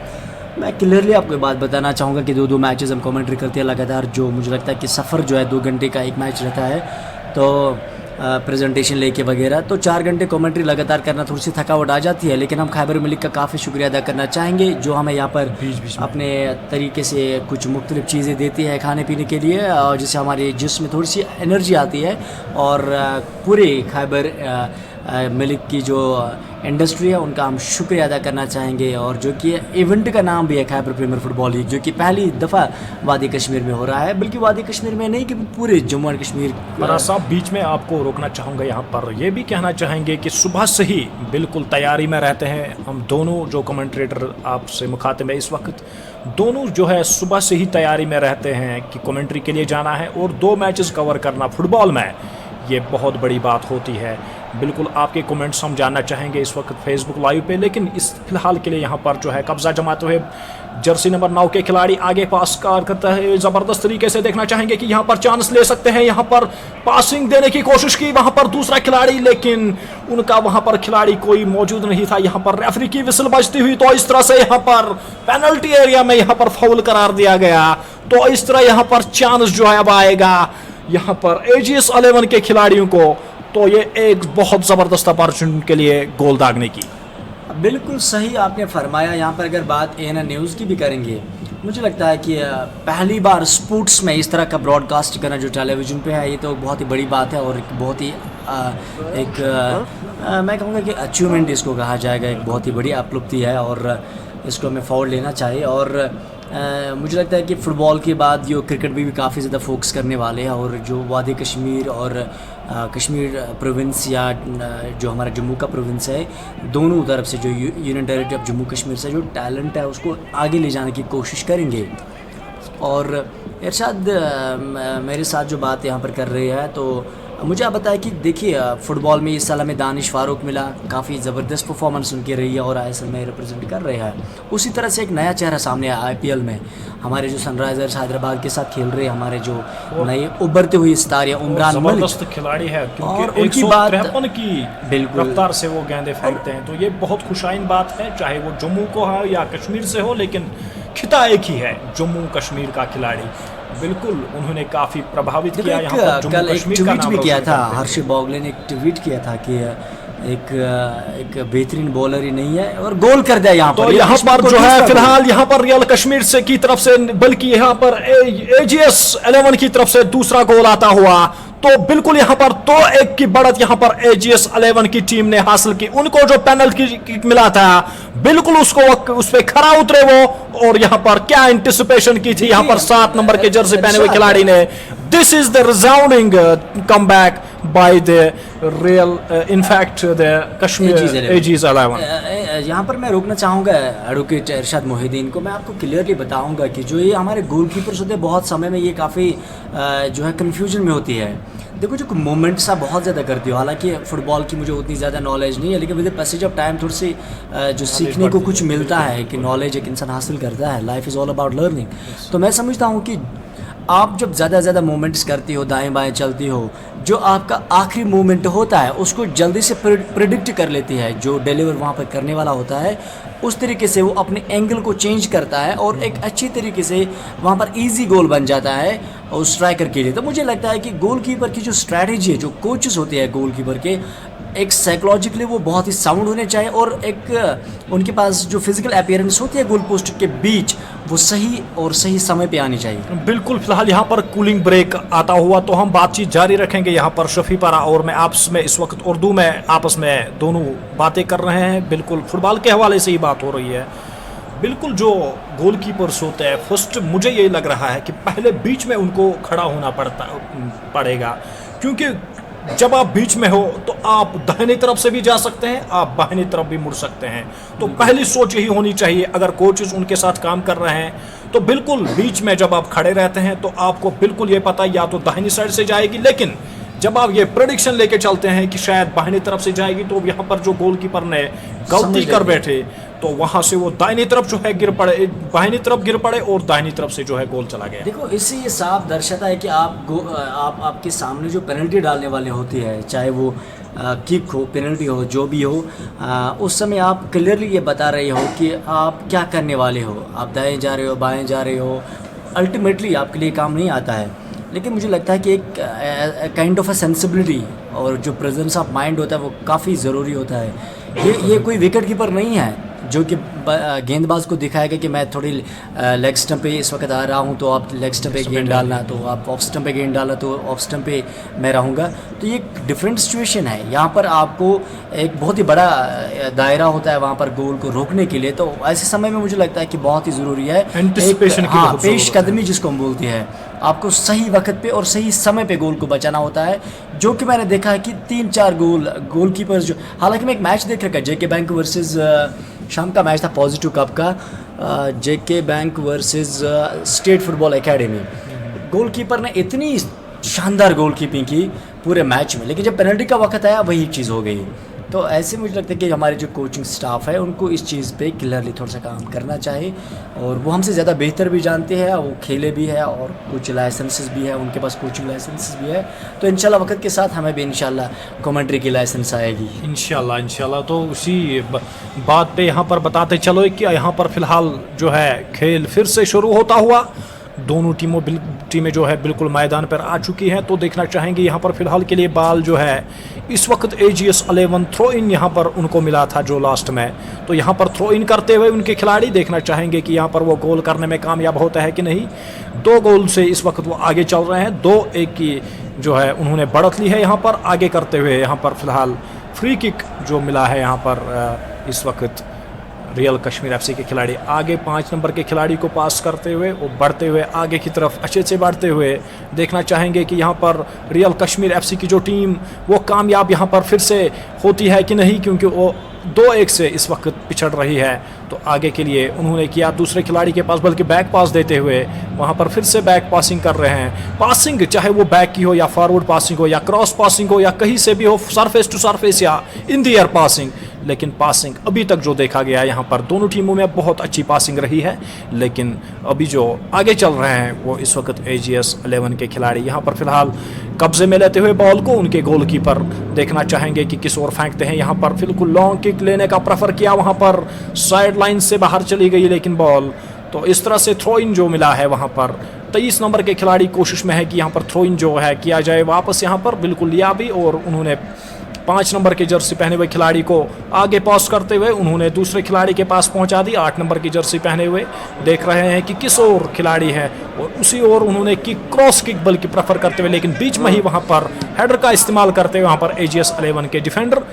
मैं क्लियरली आपको एक बात बताना चाहूँगा कि दो मैचेस हम कमेंट्री करते हैं लगातार। जो मुझे लगता है कि सफ़र जो है 2 घंटे का एक मैच रहता है, तो प्रेजेंटेशन लेके वगैरह, तो 4 घंटे कमेंट्री लगातार करना थोड़ी सी थकावट आ जाती है। लेकिन हम खैबर मलिक का काफ़ी शुक्रिया अदा करना चाहेंगे जो हमें यहाँ पर बीच अपने तरीके से कुछ मुख्तलिफ चीज़ें देती है खाने पीने के लिए, और जिससे हमारे जिस्म में थोड़ी सी एनर्जी आती है। और पूरे खैबर मलिक की जो इंडस्ट्री है उनका हम शुक्रिया अदा करना चाहेंगे। और जो कि इवेंट का नाम भी है खैबर प्रीमियर फुटबॉल लीग, जो कि पहली दफ़ा वादी कश्मीर में हो रहा है, बल्कि वादी कश्मीर में नहीं कि पूरे जम्मू एंड कश्मीर। फराज साहब, बीच में आपको रोकना चाहूँगा, यहाँ पर ये भी कहना चाहेंगे कि सुबह से ही बिल्कुल तैयारी में रहते हैं हम दोनों जो कमेंट्रेटर आपसे मुखातिब है इस वक्त, दोनों जो है सुबह से ही तैयारी में रहते हैं कि कमेंट्री के लिए जाना है और 2 मैचेस कवर करना फुटबॉल में, ये बहुत बड़ी बात होती है। बिल्कुल आपके कमेंट्स हम जानना चाहेंगे इस वक्त फेसबुक लाइव पे, लेकिन इस फिलहाल के लिए यहाँ पर जो है कब्जा जमाते हुए जर्सी नंबर 9 के खिलाड़ी आगे पास करता है ज़बरदस्त तरीके से। देखना चाहेंगे कि यहाँ पर चांस ले सकते हैं, यहाँ पर पासिंग देने की कोशिश की वहाँ पर दूसरा खिलाड़ी, लेकिन उनका वहाँ पर खिलाड़ी कोई मौजूद नहीं था। यहाँ पर रेफरी की विसल बजती हुई, तो इस तरह से यहाँ पर पेनल्टी एरिया में यहाँ पर फाउल करार दिया गया। तो इस तरह यहाँ पर चांस जो है अब आएगा यहाँ पर एजीएस 11 के खिलाड़ियों को, तो ये एक बहुत ज़बरदस्त अपॉर्चुनिटी के लिए गोल दागने की। बिल्कुल सही आपने फरमाया। यहाँ पर अगर बात एएनएन न्यूज़ की भी करेंगे, मुझे लगता है कि पहली बार स्पोर्ट्स में इस तरह का ब्रॉडकास्ट करना जो टेलीविज़न पे है, ये तो बहुत ही बड़ी बात है और एक बहुत ही मैं कहूँगा कि अचीवमेंट इसको कहा जाएगा, एक बहुत ही बड़ी उपलब्धि है और इसको हमें फॉर लेना चाहिए। और मुझे लगता है कि फ़ुटबॉल के बाद जो क्रिकेट भी काफ़ी ज़्यादा फोकस करने वाले हैं, और जो वादी कश्मीर और कश्मीर प्रोविंस या जो हमारा जम्मू का प्रोविंस है, दोनों तरफ से जो union territory of Jammu Kashmir से जो टैलेंट है उसको आगे ले जाने की कोशिश करेंगे। और इरशाद मेरे साथ जो बात यहाँ पर कर रहे हैं, तो मुझे आप बताया कि देखिए फ़ुटबॉल में इस साल हमें दानिश फारूक मिला, काफ़ी ज़बरदस्त परफॉर्मेंस उनकी रही है और आईएसएल में रिप्रेजेंट कर रहे हैं। उसी तरह से एक नया चेहरा सामने आया आईपीएल में, हमारे जो सनराइजर्स हैदराबाद के साथ खेल रहे हैं, हमारे जो नए उभरते हुए सितारे उमरान मलिक खिलाड़ी है, और उनकी बात की बिल्कुल रफ्तार से वो गेंदे फेंकते हैं, तो ये बहुत खुशाइन बात है, चाहे वो जम्मू को हो या कश्मीर से हो, लेकिन खिता एक ही है, जम्मू कश्मीर का खिलाड़ी। बिल्कुल उन्होंने काफ़ी प्रभावित किया। यहाँ पर कल एक ट्वीट भी किया था, हर्ष बॉगले ने एक ट्वीट किया था कि एक बेहतरीन बॉलर ही नहीं है और गोल कर दिया यहाँ पर। तो यहाँ पर जो है फिलहाल यहाँ पर रियल कश्मीर से की तरफ से, बल्कि यहाँ पर एजीएस 11 की तरफ से दूसरा गोल आता हुआ, तो बिल्कुल यहाँ पर 2-1 की बढ़त यहाँ पर एजीएस 11 की टीम ने हासिल की। उनको जो पेनल्टी मिला था बिल्कुल उसको उस पे खरा उतरे वो, और यहाँ पर क्या एंटिसिपेशन की थी यहाँ पर 7 नंबर के जर्सी पहने हुए खिलाड़ी ने। This is the resounding comeback by the real in fact the Kashmir AGS 11। यहाँ पर मैं रोकना चाहूँगा एडवोकेट इरशाद मोहिद्दीन को। मैं आपको क्लियरली बताऊँगा कि जो ये हमारे गोलकीपर्स होते हैं, बहुत समय में ये काफ़ी जो है कन्फ्यूजन में होती है। देखो जो मोमेंट्स आप बहुत ज़्यादा करती हो, हालांकि फ़ुटबॉल की मुझे उतनी ज़्यादा नॉलेज नहीं है, लेकिन with the passage of time थोड़ी सी जो सीखने को कुछ मिलता है कि नॉलेज एक इंसान हासिल करता है। Life is all about learning. तो मैं समझता हूँ कि आप जब ज़्यादा मोमेंट्स करती हो, दाएं बाएं चलती हो, जो आपका आखिरी मोमेंट होता है उसको जल्दी से प्रिडिक्ट कर लेती है जो डिलीवर वहाँ पर करने वाला होता है, उस तरीके से वो अपने एंगल को चेंज करता है और एक अच्छी तरीके से वहाँ पर इजी गोल बन जाता है और स्ट्राइकर के लिए। तो मुझे लगता है कि गोलकीपर की जो स्ट्रैटेजी है, जो कोचेस होते हैं गोलकीपर के, एक साइकोलॉजिकली वो बहुत ही साउंड होने चाहिए और एक उनके पास जो फिजिकल अपीयरेंस होती है गोल पोस्ट के बीच, वो सही और सही समय पे आनी चाहिए। बिल्कुल। फिलहाल यहाँ पर कूलिंग ब्रेक आता हुआ तो हम बातचीत जारी रखेंगे। यहाँ पर शफी पारा और मैं आपस में इस वक्त उर्दू में आपस में दोनों बातें कर रहे हैं। बिल्कुल फुटबॉल के हवाले से ही बात हो रही है। बिल्कुल जो गोलकीपर्स होते हैं, फर्स्ट मुझे ये लग रहा है कि पहले बीच में उनको खड़ा होना पड़ेगा, क्योंकि जब आप बीच में हो तो आप दाहिनी तरफ से भी जा सकते हैं, आप बाहिनी तरफ भी मुड़ सकते हैं। तो पहली सोच यही होनी चाहिए अगर कोचेस उनके साथ काम कर रहे हैं, तो बिल्कुल बीच में जब आप खड़े रहते हैं तो आपको बिल्कुल ये पता या तो दाहिनी साइड से जाएगी, लेकिन जब आप ये प्रेडिक्शन लेके चलते हैं कि शायद बाहिनी तरफ से जाएगी, तो यहाँ पर जो गोलकीपर ने गलती कर बैठे तो वहां से वो दाहिनी तरफ जो है गिर पड़े, बाहिनी तरफ गिर पड़े और दाहिनी तरफ से जो है गोल चला गया। देखो, इससे ये साफ दर्शाता है कि आप आपके सामने जो पेनल्टी डालने वाले होती है, चाहे वो किक हो, पेनल्टी हो, जो भी हो, उस समय आप क्लियरली ये बता रहे हो कि आप क्या करने वाले हो। आप दाएं जा रहे हो, बाएं जा रहे हो, अल्टीमेटली आपके लिए काम नहीं आता है। लेकिन मुझे लगता है कि एक काइंड ऑफ अ सेंसिबिलिटी और जो प्रेजेंस ऑफ माइंड होता है वो काफ़ी ज़रूरी होता है। ये कोई विकेट कीपर नहीं है जो कि गेंदबाज को दिखाएगा कि मैं थोड़ी लेग स्टंप पे इस वक्त आ रहा हूं, तो आप लेग स्टंप पे गेंद डालना, तो आप ऑफ स्टंप पे गेंद डालना, तो ऑफ स्टंप पे मैं रहूँगा। तो ये एक डिफरेंट सिचुएशन है। यहाँ पर आपको एक बहुत ही बड़ा दायरा होता है वहाँ पर गोल को रोकने के लिए। तो ऐसे समय में मुझे लगता है कि बहुत ही ज़रूरी है पेश कदमी, जिसको हम बोलते हैं। आपको सही वक्त पे और सही समय पे गोल को बचाना होता है, जो कि मैंने देखा है कि 3-4 गोलकीपर जो, हालांकि मैं एक मैच देख रखा है, जेके बैंक वर्सेस, शाम का मैच था पॉजिटिव कप का, JK bank versus state football academy. Goalkeeper ने इतनी शानदार गोलकीपिंग की पूरे मैच में, लेकिन जब पेनल्टी का वक्त आया वही चीज़ हो गई। तो ऐसे मुझे लगता है कि हमारे जो कोचिंग स्टाफ है उनको इस चीज़ पे क्लियरली थोड़ा सा काम करना चाहिए, और वो हमसे ज़्यादा बेहतर भी जानते हैं, वो खेले भी है और कुछ लाइसेंसेस भी है, उनके पास कोचिंग लाइसेंसेस भी है। तो इंशाल्लाह वक्त के साथ हमें भी इंशाल्लाह कमेंट्री की लाइसेंस आएगी इंशाल्लाह। तो उसी बात पे यहाँ पर बताते चलो कि यहाँ पर फिलहाल जो है खेल फिर से शुरू होता हुआ, दोनों टीमें जो है बिल्कुल मैदान पर आ चुकी हैं। तो देखना चाहेंगे यहाँ पर फिलहाल के लिए बाल जो है इस वक्त AGS 11 थ्रो इन यहाँ पर उनको मिला था जो लास्ट में, तो यहाँ पर थ्रो इन करते हुए उनके खिलाड़ी देखना चाहेंगे कि यहाँ पर वो गोल करने में कामयाब होता है कि नहीं। 2 गोल से इस वक्त वो आगे चल रहे हैं, 2-1 की जो है उन्होंने बढ़त ली है यहाँ पर आगे करते हुए। यहाँ पर फिलहाल फ्री किक जो मिला है यहाँ पर इस वक्त रियल कश्मीर FC के खिलाड़ी आगे 5 नंबर के खिलाड़ी को पास करते हुए वो बढ़ते हुए आगे की तरफ अच्छे से बढ़ते हुए देखना चाहेंगे कि यहाँ पर रियल कश्मीर FC की जो टीम वो कामयाब यहाँ पर फिर से होती है कि नहीं, क्योंकि वो 2-1 से इस वक्त पिछड़ रही है। तो आगे के लिए उन्होंने किया दूसरे खिलाड़ी के पास, बल्कि बैक पास देते हुए वहाँ पर फिर से बैक पासिंग कर रहे हैं। पासिंग चाहे वो बैक की हो या फॉरवर्ड पासिंग हो या क्रॉस पासिंग हो या कहीं से भी हो, सरफेस टू सरफेस या इन द एयर पासिंग, लेकिन पासिंग अभी तक जो देखा गया है यहाँ पर दोनों टीमों में बहुत अच्छी पासिंग रही है। लेकिन अभी जो आगे चल रहे हैं वो इस वक्त AGS 11 के खिलाड़ी यहाँ पर फिलहाल कब्जे में लेते हुए बॉल को उनके गोलकीपर देखना चाहेंगे कि किस ओर फेंकते हैं। यहाँ पर बिल्कुल लॉन्ग किक लेने का प्रेफर किया, वहाँ पर साइड लाइन से बाहर चली गई लेकिन बॉल, तो इस तरह से थ्रो इन जो मिला है वहाँ पर 23 नंबर के खिलाड़ी कोशिश में है कि यहाँ पर थ्रो इन जो है किया जाए वापस। यहाँ पर बिल्कुल लिया भी और उन्होंने 5 नंबर के जर्सी पहने हुए खिलाड़ी को आगे पास करते हुए उन्होंने दूसरे खिलाड़ी के पास पहुंचा दी। 8 नंबर की जर्सी पहने हुए देख रहे हैं कि किस ओर खिलाड़ी है और उसी ओर उन्होंने किक, क्रॉस किक बल्कि प्रेफर करते हुए, लेकिन बीच में ही वहां पर हेडर का इस्तेमाल करते हुए वहां पर AGS 11 के डिफेंडर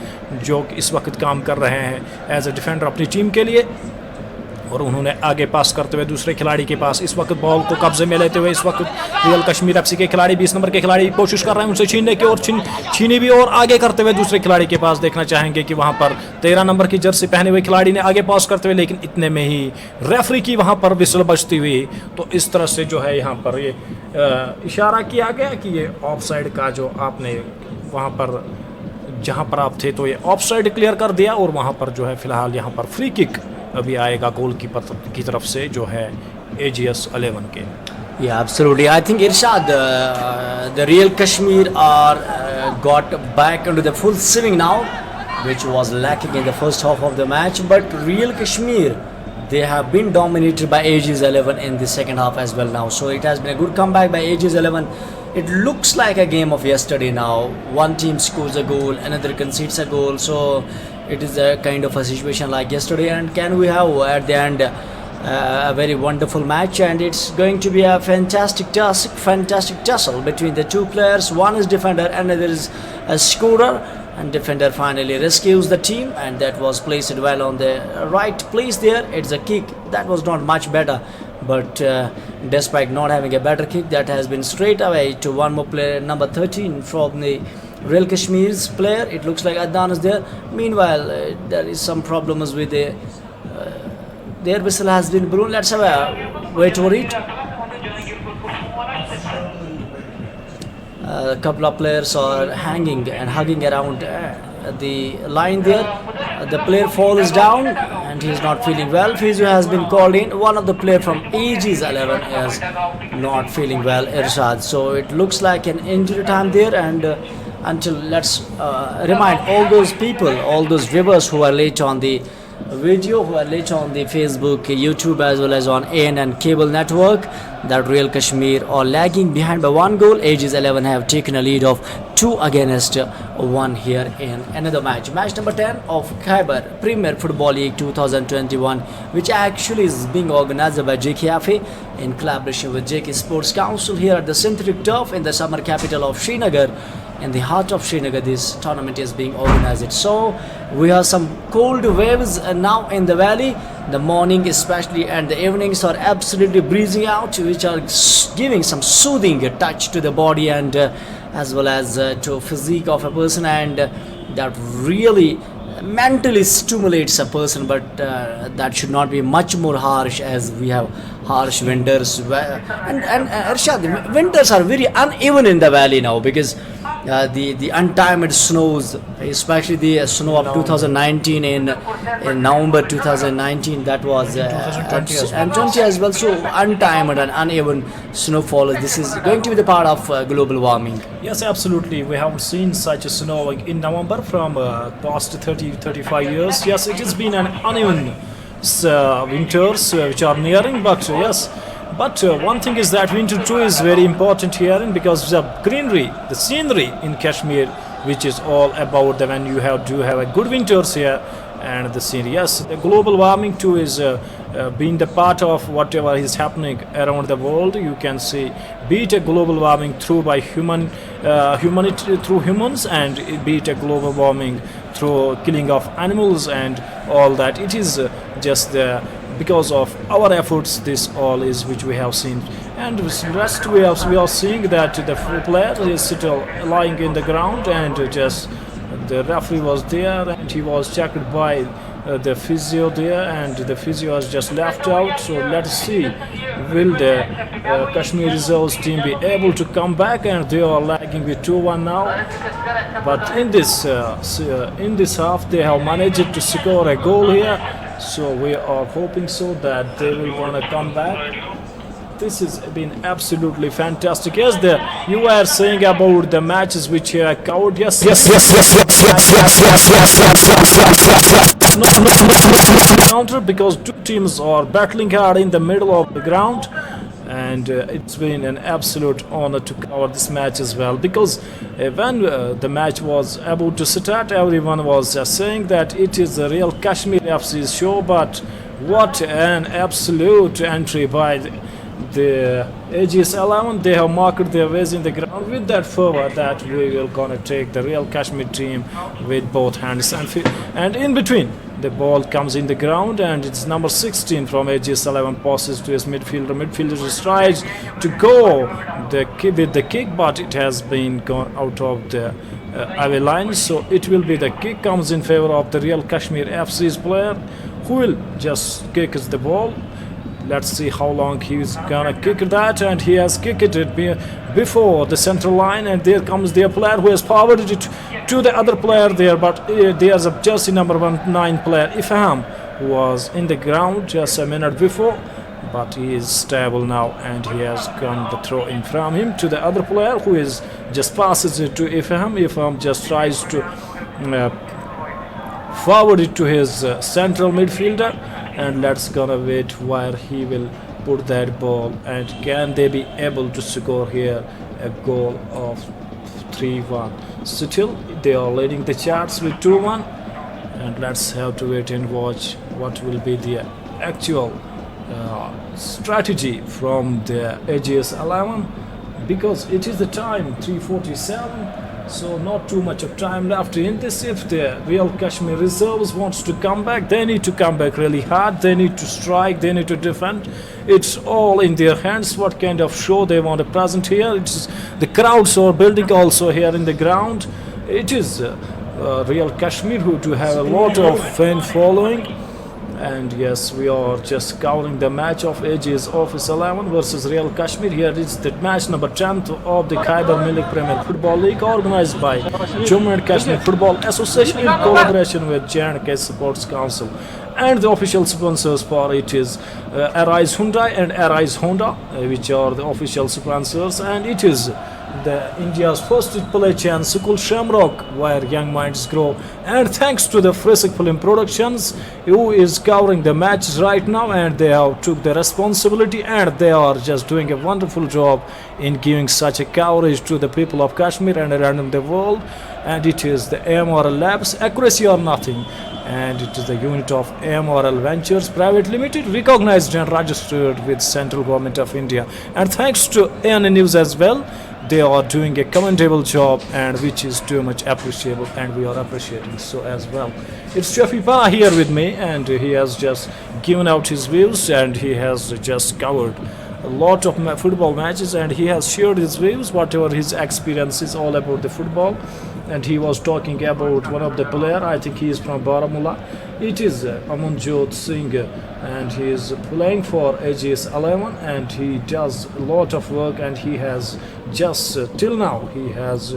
जो इस वक्त काम कर रहे हैं एज ए डिफेंडर अपनी टीम के लिए, और उन्होंने आगे पास करते हुए दूसरे खिलाड़ी के पास इस वक्त बॉल को कब्जे में लेते हुए इस वक्त रियल कश्मीर FC के खिलाड़ी 20 नंबर के खिलाड़ी कोशिश कर रहे हैं उनसे छीनने की, और छीनी भी और आगे करते हुए दूसरे खिलाड़ी के पास देखना चाहेंगे कि वहां पर 13 नंबर की जर्सी पहने हुए खिलाड़ी ने आगे पास करते हुए, लेकिन इतने में ही रेफरी की वहां पर विसल बजती हुई। तो इस तरह से जो है यहाँ पर ये इशारा किया गया कि ये ऑफ साइड का जो आपने वहाँ पर जहाँ पर आप थे तो ये ऑफ साइड क्लियर कर दिया, और वहाँ पर जो है फिलहाल यहाँ पर फ्री किक अभी आएगा गोलकीपर की तरफ से जो है AGS 11 के। Yeah, absolutely. I think Irshad, the real Kashmir are got back into the full swing now. which was lacking in the first half of the match. But Real Kashmir, they have been dominated by Aegis 11 in the second half as well now. So it has been a good comeback by Aegis 11. It looks like a game of yesterday now. One team scores a goal, another concedes a goal. So it is a kind of a situation like yesterday. And can we have at the end a very wonderful match? And it's going to be a fantastic tussle between the two players. One is defender, another is a scorer. And defender finally rescues the team, and that was placed well on the right place there. It's a kick that was not much better, but despite not having a better kick, that has been straight away to one more player, number 13 from the Real Kashmir's player. It looks like Adnan is there. Meanwhile, there is some problems with the their whistle has been blown. Let's have a wait for it. A couple of players are hanging and hugging around the line there. The player falls down and he is not feeling well. Physio has been called in. One of the players from Aegis 11 is not feeling well, Irshad. So it looks like an injury time there. And until let's remind all those people, all those viewers who are late on the video, who are late on the Facebook, YouTube as well as on ANN cable network, that Real Kashmir are lagging behind by one goal. Aegis 11 have taken a lead of 2 against 1 here in another match. Match number 10 of Khyber Premier Football League 2021, which actually is being organized by JKFA in collaboration with JK Sports Council here at the synthetic turf in the summer capital of Srinagar. In the heart of Srinagar, this tournament is being organized. So we have some cold waves now in the valley. The morning especially and the evenings are absolutely breezing out, which are giving some soothing touch to the body and as well as to physique of a person, and that really mentally stimulates a person. But that should not be much more harsh, as we have harsh winters. And Arshad, winters are very uneven in the valley now, because the untimed snows, especially the snow of 2019 in November 2019, that was and 20 as well. So untimed and uneven snowfall. This is going to be the part of global warming. Yes, absolutely. We haven't seen such a snow in November from past 35 years. Yes, it has been an uneven winters which are nearing, but yes. But one thing is that winter too is very important here, and because the greenery, the scenery in Kashmir, which is all about the when you do have a good winters here, and the scenery. Yes, the global warming too is being the part of whatever is happening around the world. You can see, be it a global warming through by humanity through humans, and be it a global warming through killing of animals and all that. It is just because of our efforts, this all is which we have seen. And rest we are seeing that the player is still lying in the ground, and just the referee was there and he was checked by the physio there, and the physio has just left out. So let's see, will the Kashmir reserves team be able to come back, and they are lagging with 2-1 now. But in this half they have managed to score a goal here, so we are hoping so that they will want to come back. This has been absolutely fantastic. Yes, you were saying about the matches which are covered. Yes. Counter, because two teams are battling hard in the middle of the ground, and it's been an absolute honor to cover this match as well, because when the match was about to start, everyone was saying that it is the Real Kashmir FC's show. But what an absolute entry by the Aegis 11. They have marked their ways in the ground with that fervor that we will gonna take the Real Kashmir team with both hands and in between. The ball comes in the ground, and it's number 16 from Aegis 11 passes to his midfielder. Midfielder strives to go with the kick, but it has been gone out of the away line. So it will be the kick comes in favor of the Real Kashmir FC's player, who will just kick the ball. Let's see how long he's gonna kick that, and he has kicked it before the central line, and there comes their player who has forwarded it to the other player there. But there's a jersey number 9 player, Ifham, who was in the ground just a minute before, but he is stable now, and he has come the throw in from him to the other player, who is just passes it to Ifham. Ifham just tries to forward it to his central midfielder, and let's gonna wait where he will put that ball, and can they be able to score here a goal of 3-1. Still they are leading the charts with 2-1, and let's have to wait and watch what will be the actual strategy from the AGS 11, because it is the time 3:47, so not too much of time left in this. If the Real Kashmir reserves wants to come back, they need to come back really hard, they need to strike, they need to defend. It's all in their hands what kind of show they want to present here. It's the crowds are building also here in the ground. It is Real Kashmir who do have a lot of fan following. And yes, we are just covering the match of AGS Office 11 versus Real Kashmir. Here is the match number 10 of the Khyber Premier Football League, organized by Jammu and Kashmir Football Association in collaboration with JKFA Sports Council. And the official sponsors for it is Arise Hyundai and Arise Honda, which are the official sponsors. And it is the India's first play chance school Shamrock, where young minds grow. And thanks to the Frisk Film Productions, who is covering the matches right now, and they have took the responsibility, and they are just doing a wonderful job in giving such a coverage to the people of Kashmir and around the world. And it is the AMRL Labs, accuracy or nothing, and it is the unit of AMRL Ventures Private Limited, recognized and registered with Central Government of India. And thanks to AN News as well, they are doing a commendable job, and which is too much appreciable, and we are appreciating so as well. It's Shafi Para here with me, and he has just given out his views, and he has just covered a lot of football matches, and he has shared his views, whatever his experience is all about the football. And he was talking about one of the player, I think he is from Baramulla. It is Amanjot Singh, and he is playing for AGS 11, and he does a lot of work, and he has just till now he has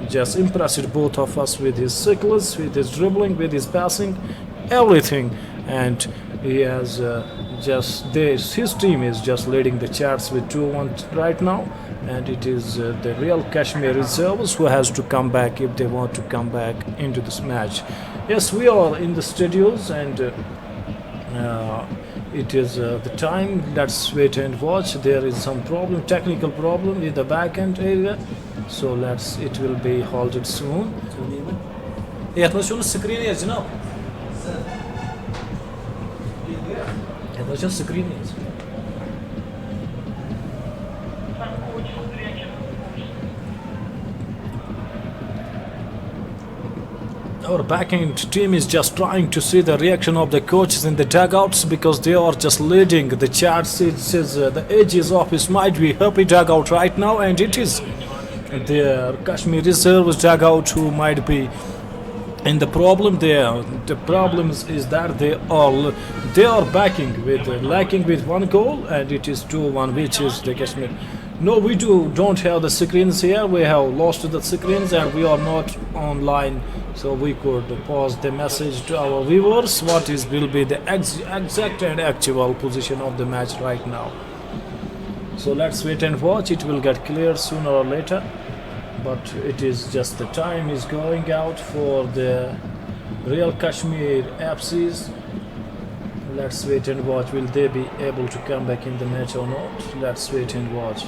just impressed both of us with his cycles, with his dribbling, with his passing, everything. And he has his team is just leading the charts with 2-1 right now, and it is the Real Kashmir reserves who has to come back if they want to come back into this match. Yes, we are in the studios, and it is the time. Let's wait and watch. There is some problem, technical problem with the back end area, so it will be halted soon. Screen is. Our back-end team is just trying to see the reaction of the coaches in the dugouts, because they are just leading the charts. It says the AG's office might be happy dugout right now, and it is the Kashmir reserves dugout who might be in the problem there. The problem is that they are backing with lacking with one goal, and it is 2-1, which is the Kashmir. No, we don't have the screens here. We have lost the screens, and we are not online, so we could pause the message to our viewers what will be the exact and actual position of the match right now. So let's wait and watch. It will get clear sooner or later, but it is just the time is going out for the Real Kashmir AFCs. Let's wait and watch. Will they be able to come back in the match or not? Let's wait and watch.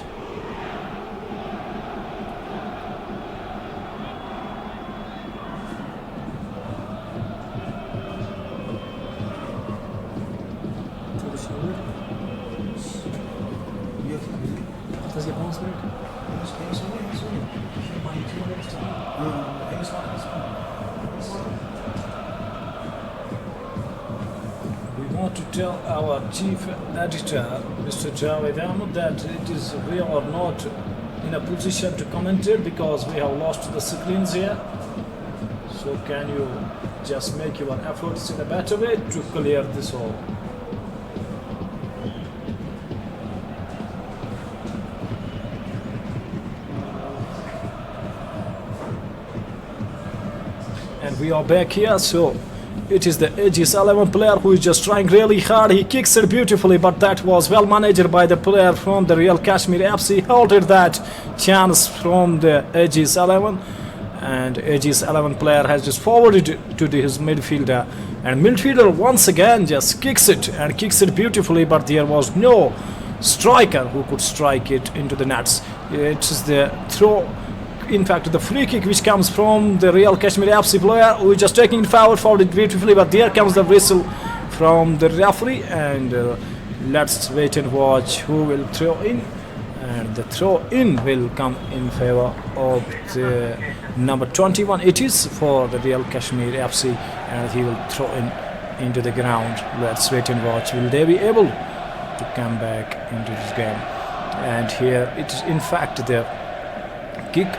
We want to tell our chief editor, Mr. Javed Ahmed, that we are not in a position to commentate because we have lost the screens here. So can you just make your efforts in a better way to clear this all? And we are back here, so it is the AGS 11 player who is just trying really hard. He kicks it beautifully, but that was well managed by the player from the Real Kashmir FC. Halted that chance from the AGS 11, and AG's 11 player has just forwarded to his midfielder, and midfielder once again just kicks it beautifully, but there was no striker who could strike it into the nets. It is the throw, in fact the free kick which comes from the Real Kashmir FC player who is just taking it forward it beautifully, but there comes the whistle from the referee, and let's wait and watch who will throw in. And the throw in will come in favor of the number 21. It is for the Real Kashmir FC, and he will throw in into the ground. Let's wait and watch. Will they be able to come back into this game? And here it is in fact the kick.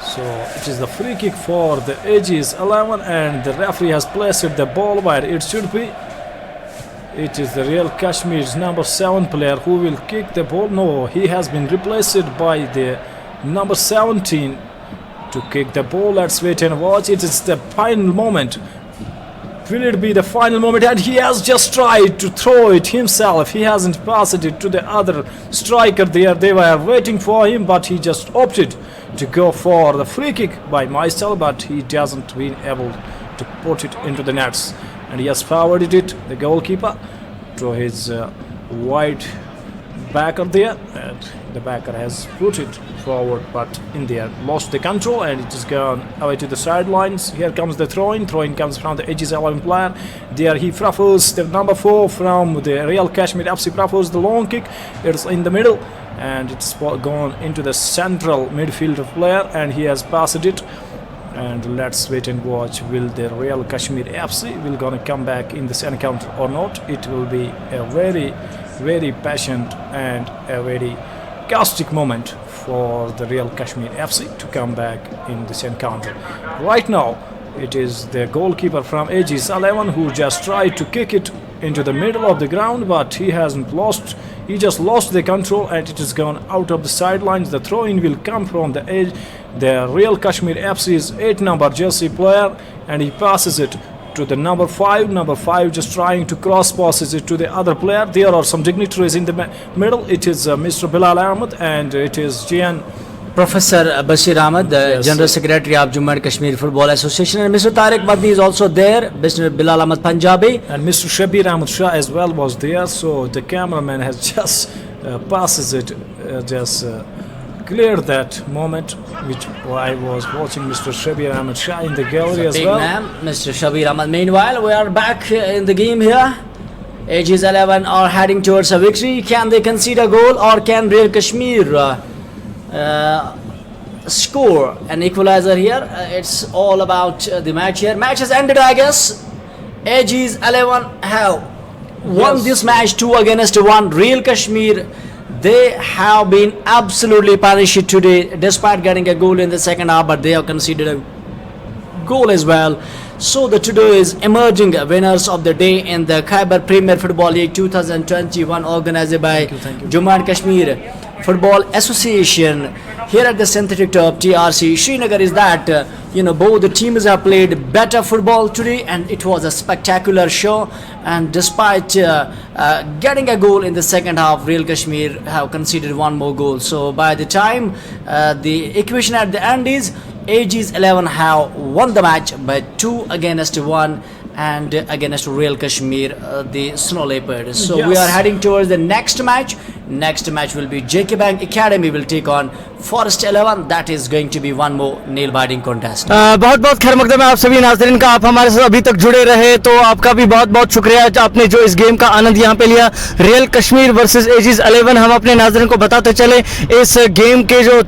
So it is the free kick for the AG's 11, and the referee has placed the ball where it should be. It is the Real Kashmir's number 7 player who will kick the ball. No, he has been replaced by the number 17 to kick the ball. Let's wait and watch. It is the final moment. Will it be the final moment? And he has just tried to throw it himself. He hasn't passed it to the other striker there. They were waiting for him, but he just opted to go for the free kick by myself, but he hasn't been able to put it into the nets. And he has forwarded it, the goalkeeper, to his wide backer there, and the backer has put it forward, but in there lost the control, and it is gone away to the sidelines. Here comes the throw-in comes from the AG's 11 player. There he prefers the number 4 from the Real Kashmir FC, prefers the long kick. It's in the middle, and it's gone into the central midfielder player, and he has passed it. And let's wait and watch. Will the Real Kashmir FC will gonna come back in this encounter or not? It will be a very, very passionate and a very caustic moment for the Real Kashmir FC to come back in this encounter. Right now, it is the goalkeeper from AG's 11 who just tried to kick it into the middle of the ground, but he hasn't lost. He just lost the control, and it is gone out of the sidelines. The throw-in will come from the Real Kashmir FC's 8 number jersey player, and he passes it to the number 5. Number 5 just trying to cross passes it to the other player. There are some dignitaries in the middle. It is Mr. Bilal Ahmed, and it is Jian. Professor Bashir Ahmed, the Yes, General sir. Secretary of Jammu and Kashmir Football Association, and Mr. Tariq Madni is also there. Mr. Bilal Ahmed Punjabi. And Mr. Shabir Ahmed Shah as well was there. So the cameraman has just passes it, cleared that moment, which I was watching Mr. Shabir Ahmed Shah in the gallery as Big well. man, Mr. Shabir Ahmed. Meanwhile, we are back in the game here. AG's 11 are heading towards a victory. Can they concede a goal, or can Real Kashmir score an equalizer here? It's all about the match here. Match has ended, I guess. AG's 11 have won Yes. this match 2-1. Real Kashmir, they have been absolutely punished today despite getting a goal in the second half, but they have conceded a goal as well. So the today is emerging winners of the day in the Khyber Premier Football League 2021, organized by thank you. Jammu and Kashmir Football Association here at the synthetic turf TRC Srinagar. Is that both the teams have played better football today, and it was a spectacular show. And despite getting a goal in the second half, Real Kashmir have conceded one more goal. So by the time the equation at the end is AG's 11 have won the match by 2-1 and against Real Kashmir, the Snow Leopards. So we Yes. are heading towards the next match. Next match will be JK Bank Academy will take on Forest 11. That is going to be one more nail biting contest. बहुत बहुत खैर मकदम है आप सभी नाज़रीन का। आप हमारे साथ अभी तक जुड़े रहे, तो आपका भी बहुत बहुत शुक्रिया आपने जो इस गेम का आनंद यहाँ पे लिया। रियल कश्मीर वर्सेस एजीज 11, हम अपने नाज़रीन को बताते चले इस गेम के जो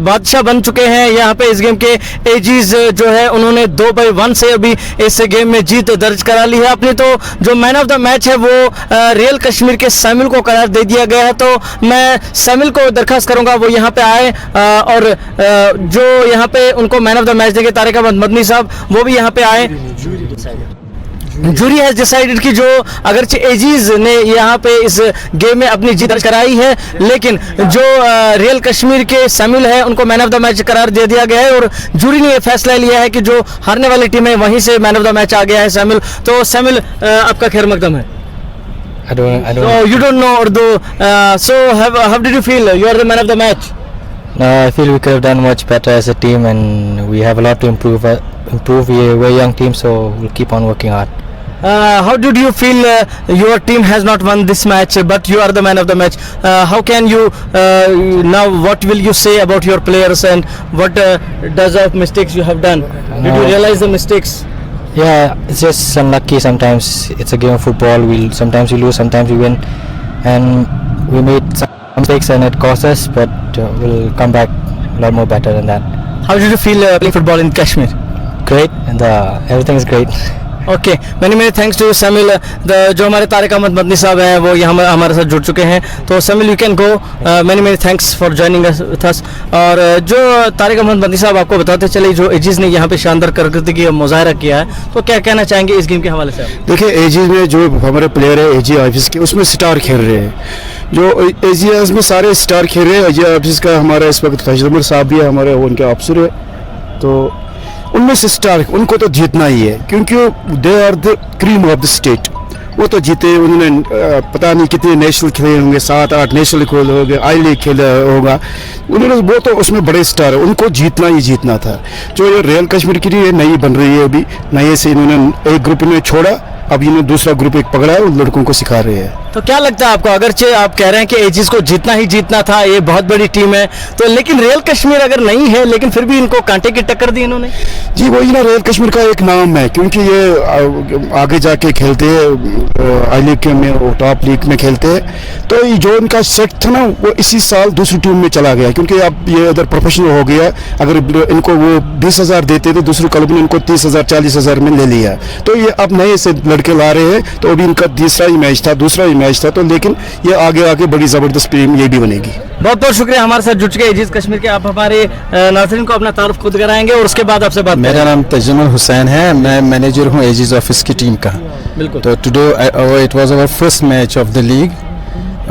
बादशाह बन चुके हैं यहाँ पे इस गेम के एजीज जो है उन्होंने 2-1 से अभी इस गेम में जीत दर्ज करा ली है अपनी। तो जो मैन ऑफ द मैच है वो रियल कश्मीर के सामिल को करार दे दिया गया है। तो मैं सामिल को दरखास्त करूंगा वो यहाँ पे आए और जो यहाँ पे उनको मैन ऑफ द मैच देंगे तारिक अहमद मदनी साहब, वो भी यहाँ पे आए। जूरी हैज डिसाइडेड कि जो अगरचे एजीज ने यहाँ पे इस गेम में अपनी जीत दर्ज कराई है, लेकिन जो रियल कश्मीर के सामिल है उनको मैन ऑफ द मैच करार दे दिया गया है और जूरी ने ये फैसला लिया है कि जो हारने वाली टीम है वहीं से मैन ऑफ द मैच आ गया है सामिल। तो सामिल आपका खैर मकदम है। I don't So you don't know Urdu. So how did you feel? You are the man of the match. I feel we could have done much better as a team, and we have a lot to improve. We're a young team, so we'll keep on working hard. How did you feel? Your team has not won this match, but you are the man of the match. How can you now? What will you say about your players, and what does of mistakes you have done? Did you realize the mistakes? Yeah, it's just unlucky sometimes. It's a game of football. Sometimes we lose, sometimes we win, and we made some mistakes and it cost us, but we'll come back a lot more better than that. How did you feel playing football in Kashmir? Great, and everything is great. Okay, many thanks to Samuel. जो हमारे तारिक अहमद मदनी साहब हैं वो यहाँ हमारे साथ जुड़ चुके हैं, तो Samuel you can go. Many thanks for joining us. और जो तारिक अहमद मदनी साहब आपको बताते चले, जो एजिज ने यहाँ पे शानदार कारकर्दगी का मुजाहरा किया है, तो क्या कहना चाहेंगे इस गेम के हवाले से? देखिए, एजिज में जो हमारे प्लेयर है एजी ऑफिस के, उसमें स्टार खेल रहे हैं। जो एजियाज में सारे स्टार खेल रहे हैं। एजी ऑफिस का हमारा इस वक्त फैजल साहब भी है, हमारे उनके ऑफिसर है, तो उनमें से स्टार उनको तो जीतना ही है, क्योंकि they are the cream of the state. वो तो जीते, उन्होंने पता नहीं कितने नेशनल खेले होंगे, 7-8 नेशनल खेले होंगे, आई लीग खेला होगा उन्होंने, वो तो उसमें बड़े स्टार है, उनको जीतना ही जीतना था। जो ये रियल कश्मीर की ये नई बन रही है, अभी नए से इन्होंने एक ग्रुप में छोड़ा, अब इन्होंने दूसरा ग्रुप एक पकड़ा है, उन लड़कों को सिखा रहे हैं। तो क्या लगता है आपको, अगरचे आप कह रहे हैं कि एजिस को जीतना ही जीतना था, ये बहुत बड़ी टीम है, तो लेकिन रियल कश्मीर अगर नहीं है, लेकिन फिर भी इनको कांटे की टक्कर दी इन्होंने? जी वही ना, रियल कश्मीर का एक नाम है, क्योंकि ये आगे जाके खेलते हैं आई लीग में, टॉप लीग में खेलते हैं, तो ये जो इनका सेट था ना, वो इसी साल दूसरी टीम में चला गया, क्योंकि अब ये इधर प्रोफेशनल हो गया। अगर इनको वो 20,000 देते तो दूसरे क्लब ने इनको 30,000 40,000 में ले लिया, तो ये अब नए से लड़के ला रहे हैं, तो अभी इनका तीसरा ही मैच था, दूसरा ही मैच था, तो लेकिन ये आगे आगे बड़ी ज़बरदस्त टीम ये भी बनेगी। बहुत बहुत शुक्रिया हमारे साथ जुड़ चुके एजिज कश्मीर के। आप हमारे नाज़रीन को अपना तारुफ खुद कराएंगे और उसके बाद आपसे बात। मेरा नाम तजम्मुल हुसैन है, मैं मैनेजर हूँ एजिज ऑफिस की टीम का। बिल्कुल। तो today it was our first match of the league,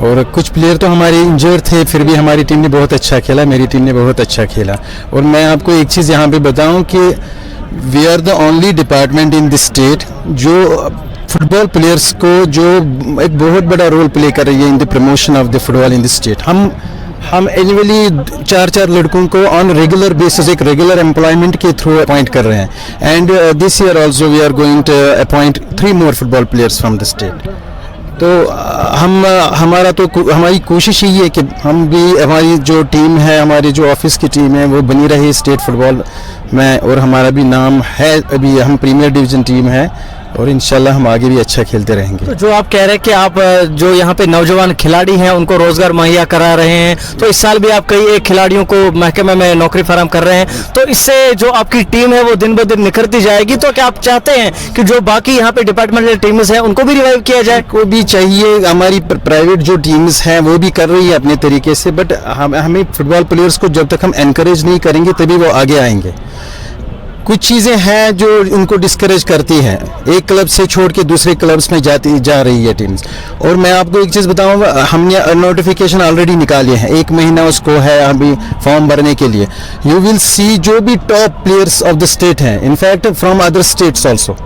और कुछ प्लेयर तो हमारे इंजर्ड थे, फिर भी हमारी टीम ने बहुत अच्छा खेला, मेरी टीम ने बहुत अच्छा खेला। और मैं आपको एक चीज़ यहाँ पे बताऊँ कि we are the only department in this state जो फुटबॉल प्लेयर्स को जो एक बहुत बड़ा रोल प्ले कर रही है in the promotion of the football in the state. हम एनुअली 4-4 लड़कों को ऑन रेगुलर बेसिस एक रेगुलर एम्प्लॉयमेंट के थ्रू अपॉइंट कर रहे हैं, and this year also we are going to appoint 3 more football players from the state. तो हमारी कोशिश यही है कि हम भी, हमारी जो टीम है, हमारी जो ऑफिस की टीम है, वो बनी रहे स्टेट फुटबॉल में, और हमारा भी नाम है, अभी हम प्रीमियर डिवीज़न टीम है, और इंशाल्लाह हम आगे भी अच्छा खेलते रहेंगे। तो जो आप कह रहे हैं कि आप जो यहाँ पे नौजवान खिलाड़ी हैं उनको रोजगार मुहैया करा रहे हैं, तो इस साल भी आप कई एक खिलाड़ियों को महकमे में नौकरी फराहम कर रहे हैं, तो इससे जो आपकी टीम है वो दिन ब दिन निखरती जाएगी। तो क्या आप चाहते हैं कि जो बाकी यहाँ पे डिपार्टमेंटल टीम्स हैं उनको भी रिवाइव किया जाए? को भी चाहिए, हमारी प्राइवेट जो टीम्स हैं वो भी कर रही है अपने तरीके से, बट हमें फुटबॉल प्लेयर्स को जब तक हम एनकरेज नहीं करेंगे तभी वो आगे आएंगे। कुछ चीज़ें हैं जो उनको डिस्करेज करती हैं, एक क्लब से छोड़ के दूसरे क्लब्स में जा रही है टीम्स। और मैं आपको एक चीज़ बताऊंगा, हमने नोटिफिकेशन ऑलरेडी निकाले हैं, 1 महीना उसको है अभी फॉर्म भरने के लिए। यू विल सी जो भी top players of the state हैं, in fact from other states also,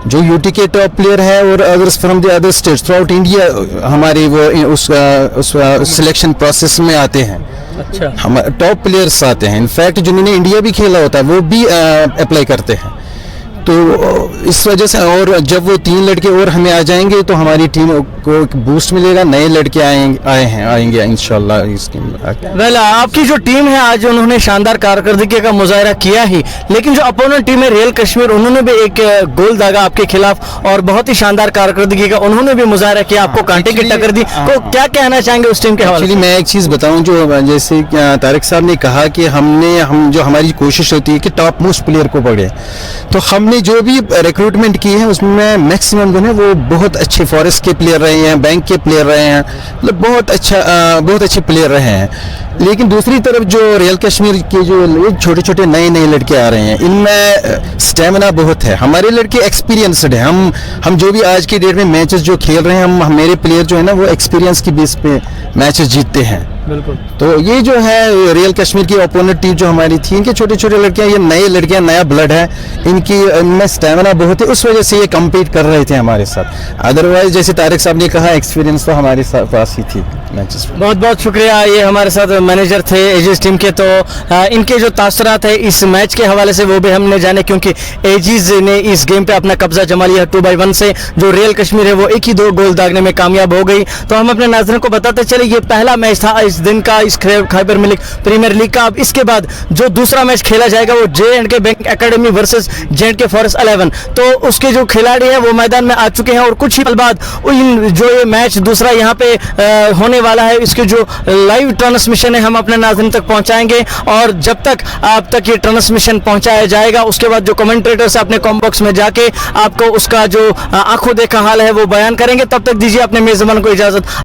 जो यूटी के टॉप प्लेयर है और others from the other states throughout India हमारे वो उस सिलेक्शन प्रोसेस में आते हैं। अच्छा, हम टॉप प्लेयर्स आते हैं, इनफैक्ट जिन्होंने इंडिया भी खेला होता है वो भी अप्लाई करते हैं। तो इस वजह से, और जब वो 3 लड़के और हमें आ जाएंगे तो हमारी टीम को एक बूस्ट मिलेगा, नए लड़के आएंगे इंशाल्लाह इस टीम में। वेल, आपकी जो टीम है आज उन्होंने शानदार कारकर्दगी का मुजाहरा किया ही, लेकिन जो अपोनेंट टीम है रियल कश्मीर, उन्होंने भी एक गोल दागा आपके खिलाफ और बहुत ही शानदार कारकर्दगी का उन्होंने भी मुजाहरा किया, आपको कांटे की टक्कर दी। तो क्या कहना चाहेंगे उस टीम के हवाले से? मैं एक चीज़ बताऊं, जो जैसे तारिक साहब ने कहा कि हम जो हमारी कोशिश होती है कि टॉप मोस्ट प्लेयर को पकड़े, तो हमने जो भी रिक्रूटमेंट की है उसमें मैक्सिमम जो है वो बहुत अच्छे फॉरेस्ट के प्लेयर रहे हैं, बैंक के प्लेयर रहे हैं, मतलब बहुत अच्छे प्लेयर रहे हैं। लेकिन दूसरी तरफ जो रियल कश्मीर के जो छोटे छोटे नए लड़के आ रहे हैं, इनमें स्टेमिना बहुत है, हमारे लड़के एक्सपीरियंसड हैं। हम जो भी आज की डेट में मैचेस जो खेल रहे हैं, मेरे प्लेयर जो है ना वो एक्सपीरियंस की बेस पे मैचेस जीतते हैं। बिल्कुल। तो ये जो है रियल कश्मीर की ओपोनेंट टीम जो हमारी थी, इनके छोटे छोटे लड़कियां, ये नए लड़कियां, नया ब्लड है, इनमें स्टेमिना बहुत है, उस वजह से ये कम्पीट कर रहे थे हमारे साथ। अदरवाइज जैसे तारिक साहब ने कहा, एक्सपीरियंस तो हमारे पास ही थी मैचेस में। बहुत बहुत शुक्रिया, ये हमारे साथ मैनेजर थे एजीज टीम के। तो इनके जो तासरात है इस मैच के हवाले से वो भी हमने जाने, क्योंकि एजीज ने इस गेम पे अपना कब्जा जमा लिया 2-1 से। जो रियल कश्मीर है वो 1 ही 2 गोल दागने में कामयाब हो गई। तो हम अपने नाज़रीन को बताते चले, ये पहला मैच था इस दिन का, इस खैबर मिल्क प्रीमियर लीग का। अब इसके बाद जो दूसरा मैच खेला जाएगा वो J&K bank academy versus J&K forest 11। तो उसके जो खिलाड़ी हैं वो मैदान में आ चुके हैं और कुछ ही पल बाद जो ये मैच दूसरा यहाँ पे होने वाला है, इसके जो लाइव ट्रांसमिशन है हम अपने नाज़रीन तक पहुंचाएंगे। और जब तक आप तक ये ट्रांसमिशन पहुंचाया जाएगा, उसके बाद जो कमेंटेटर्स अपने कॉम बॉक्स में जाके आपको उसका जो आंखों देखा हाल है वो बयान करेंगे। तब तक दीजिए अपने मेजबान को इजाजत।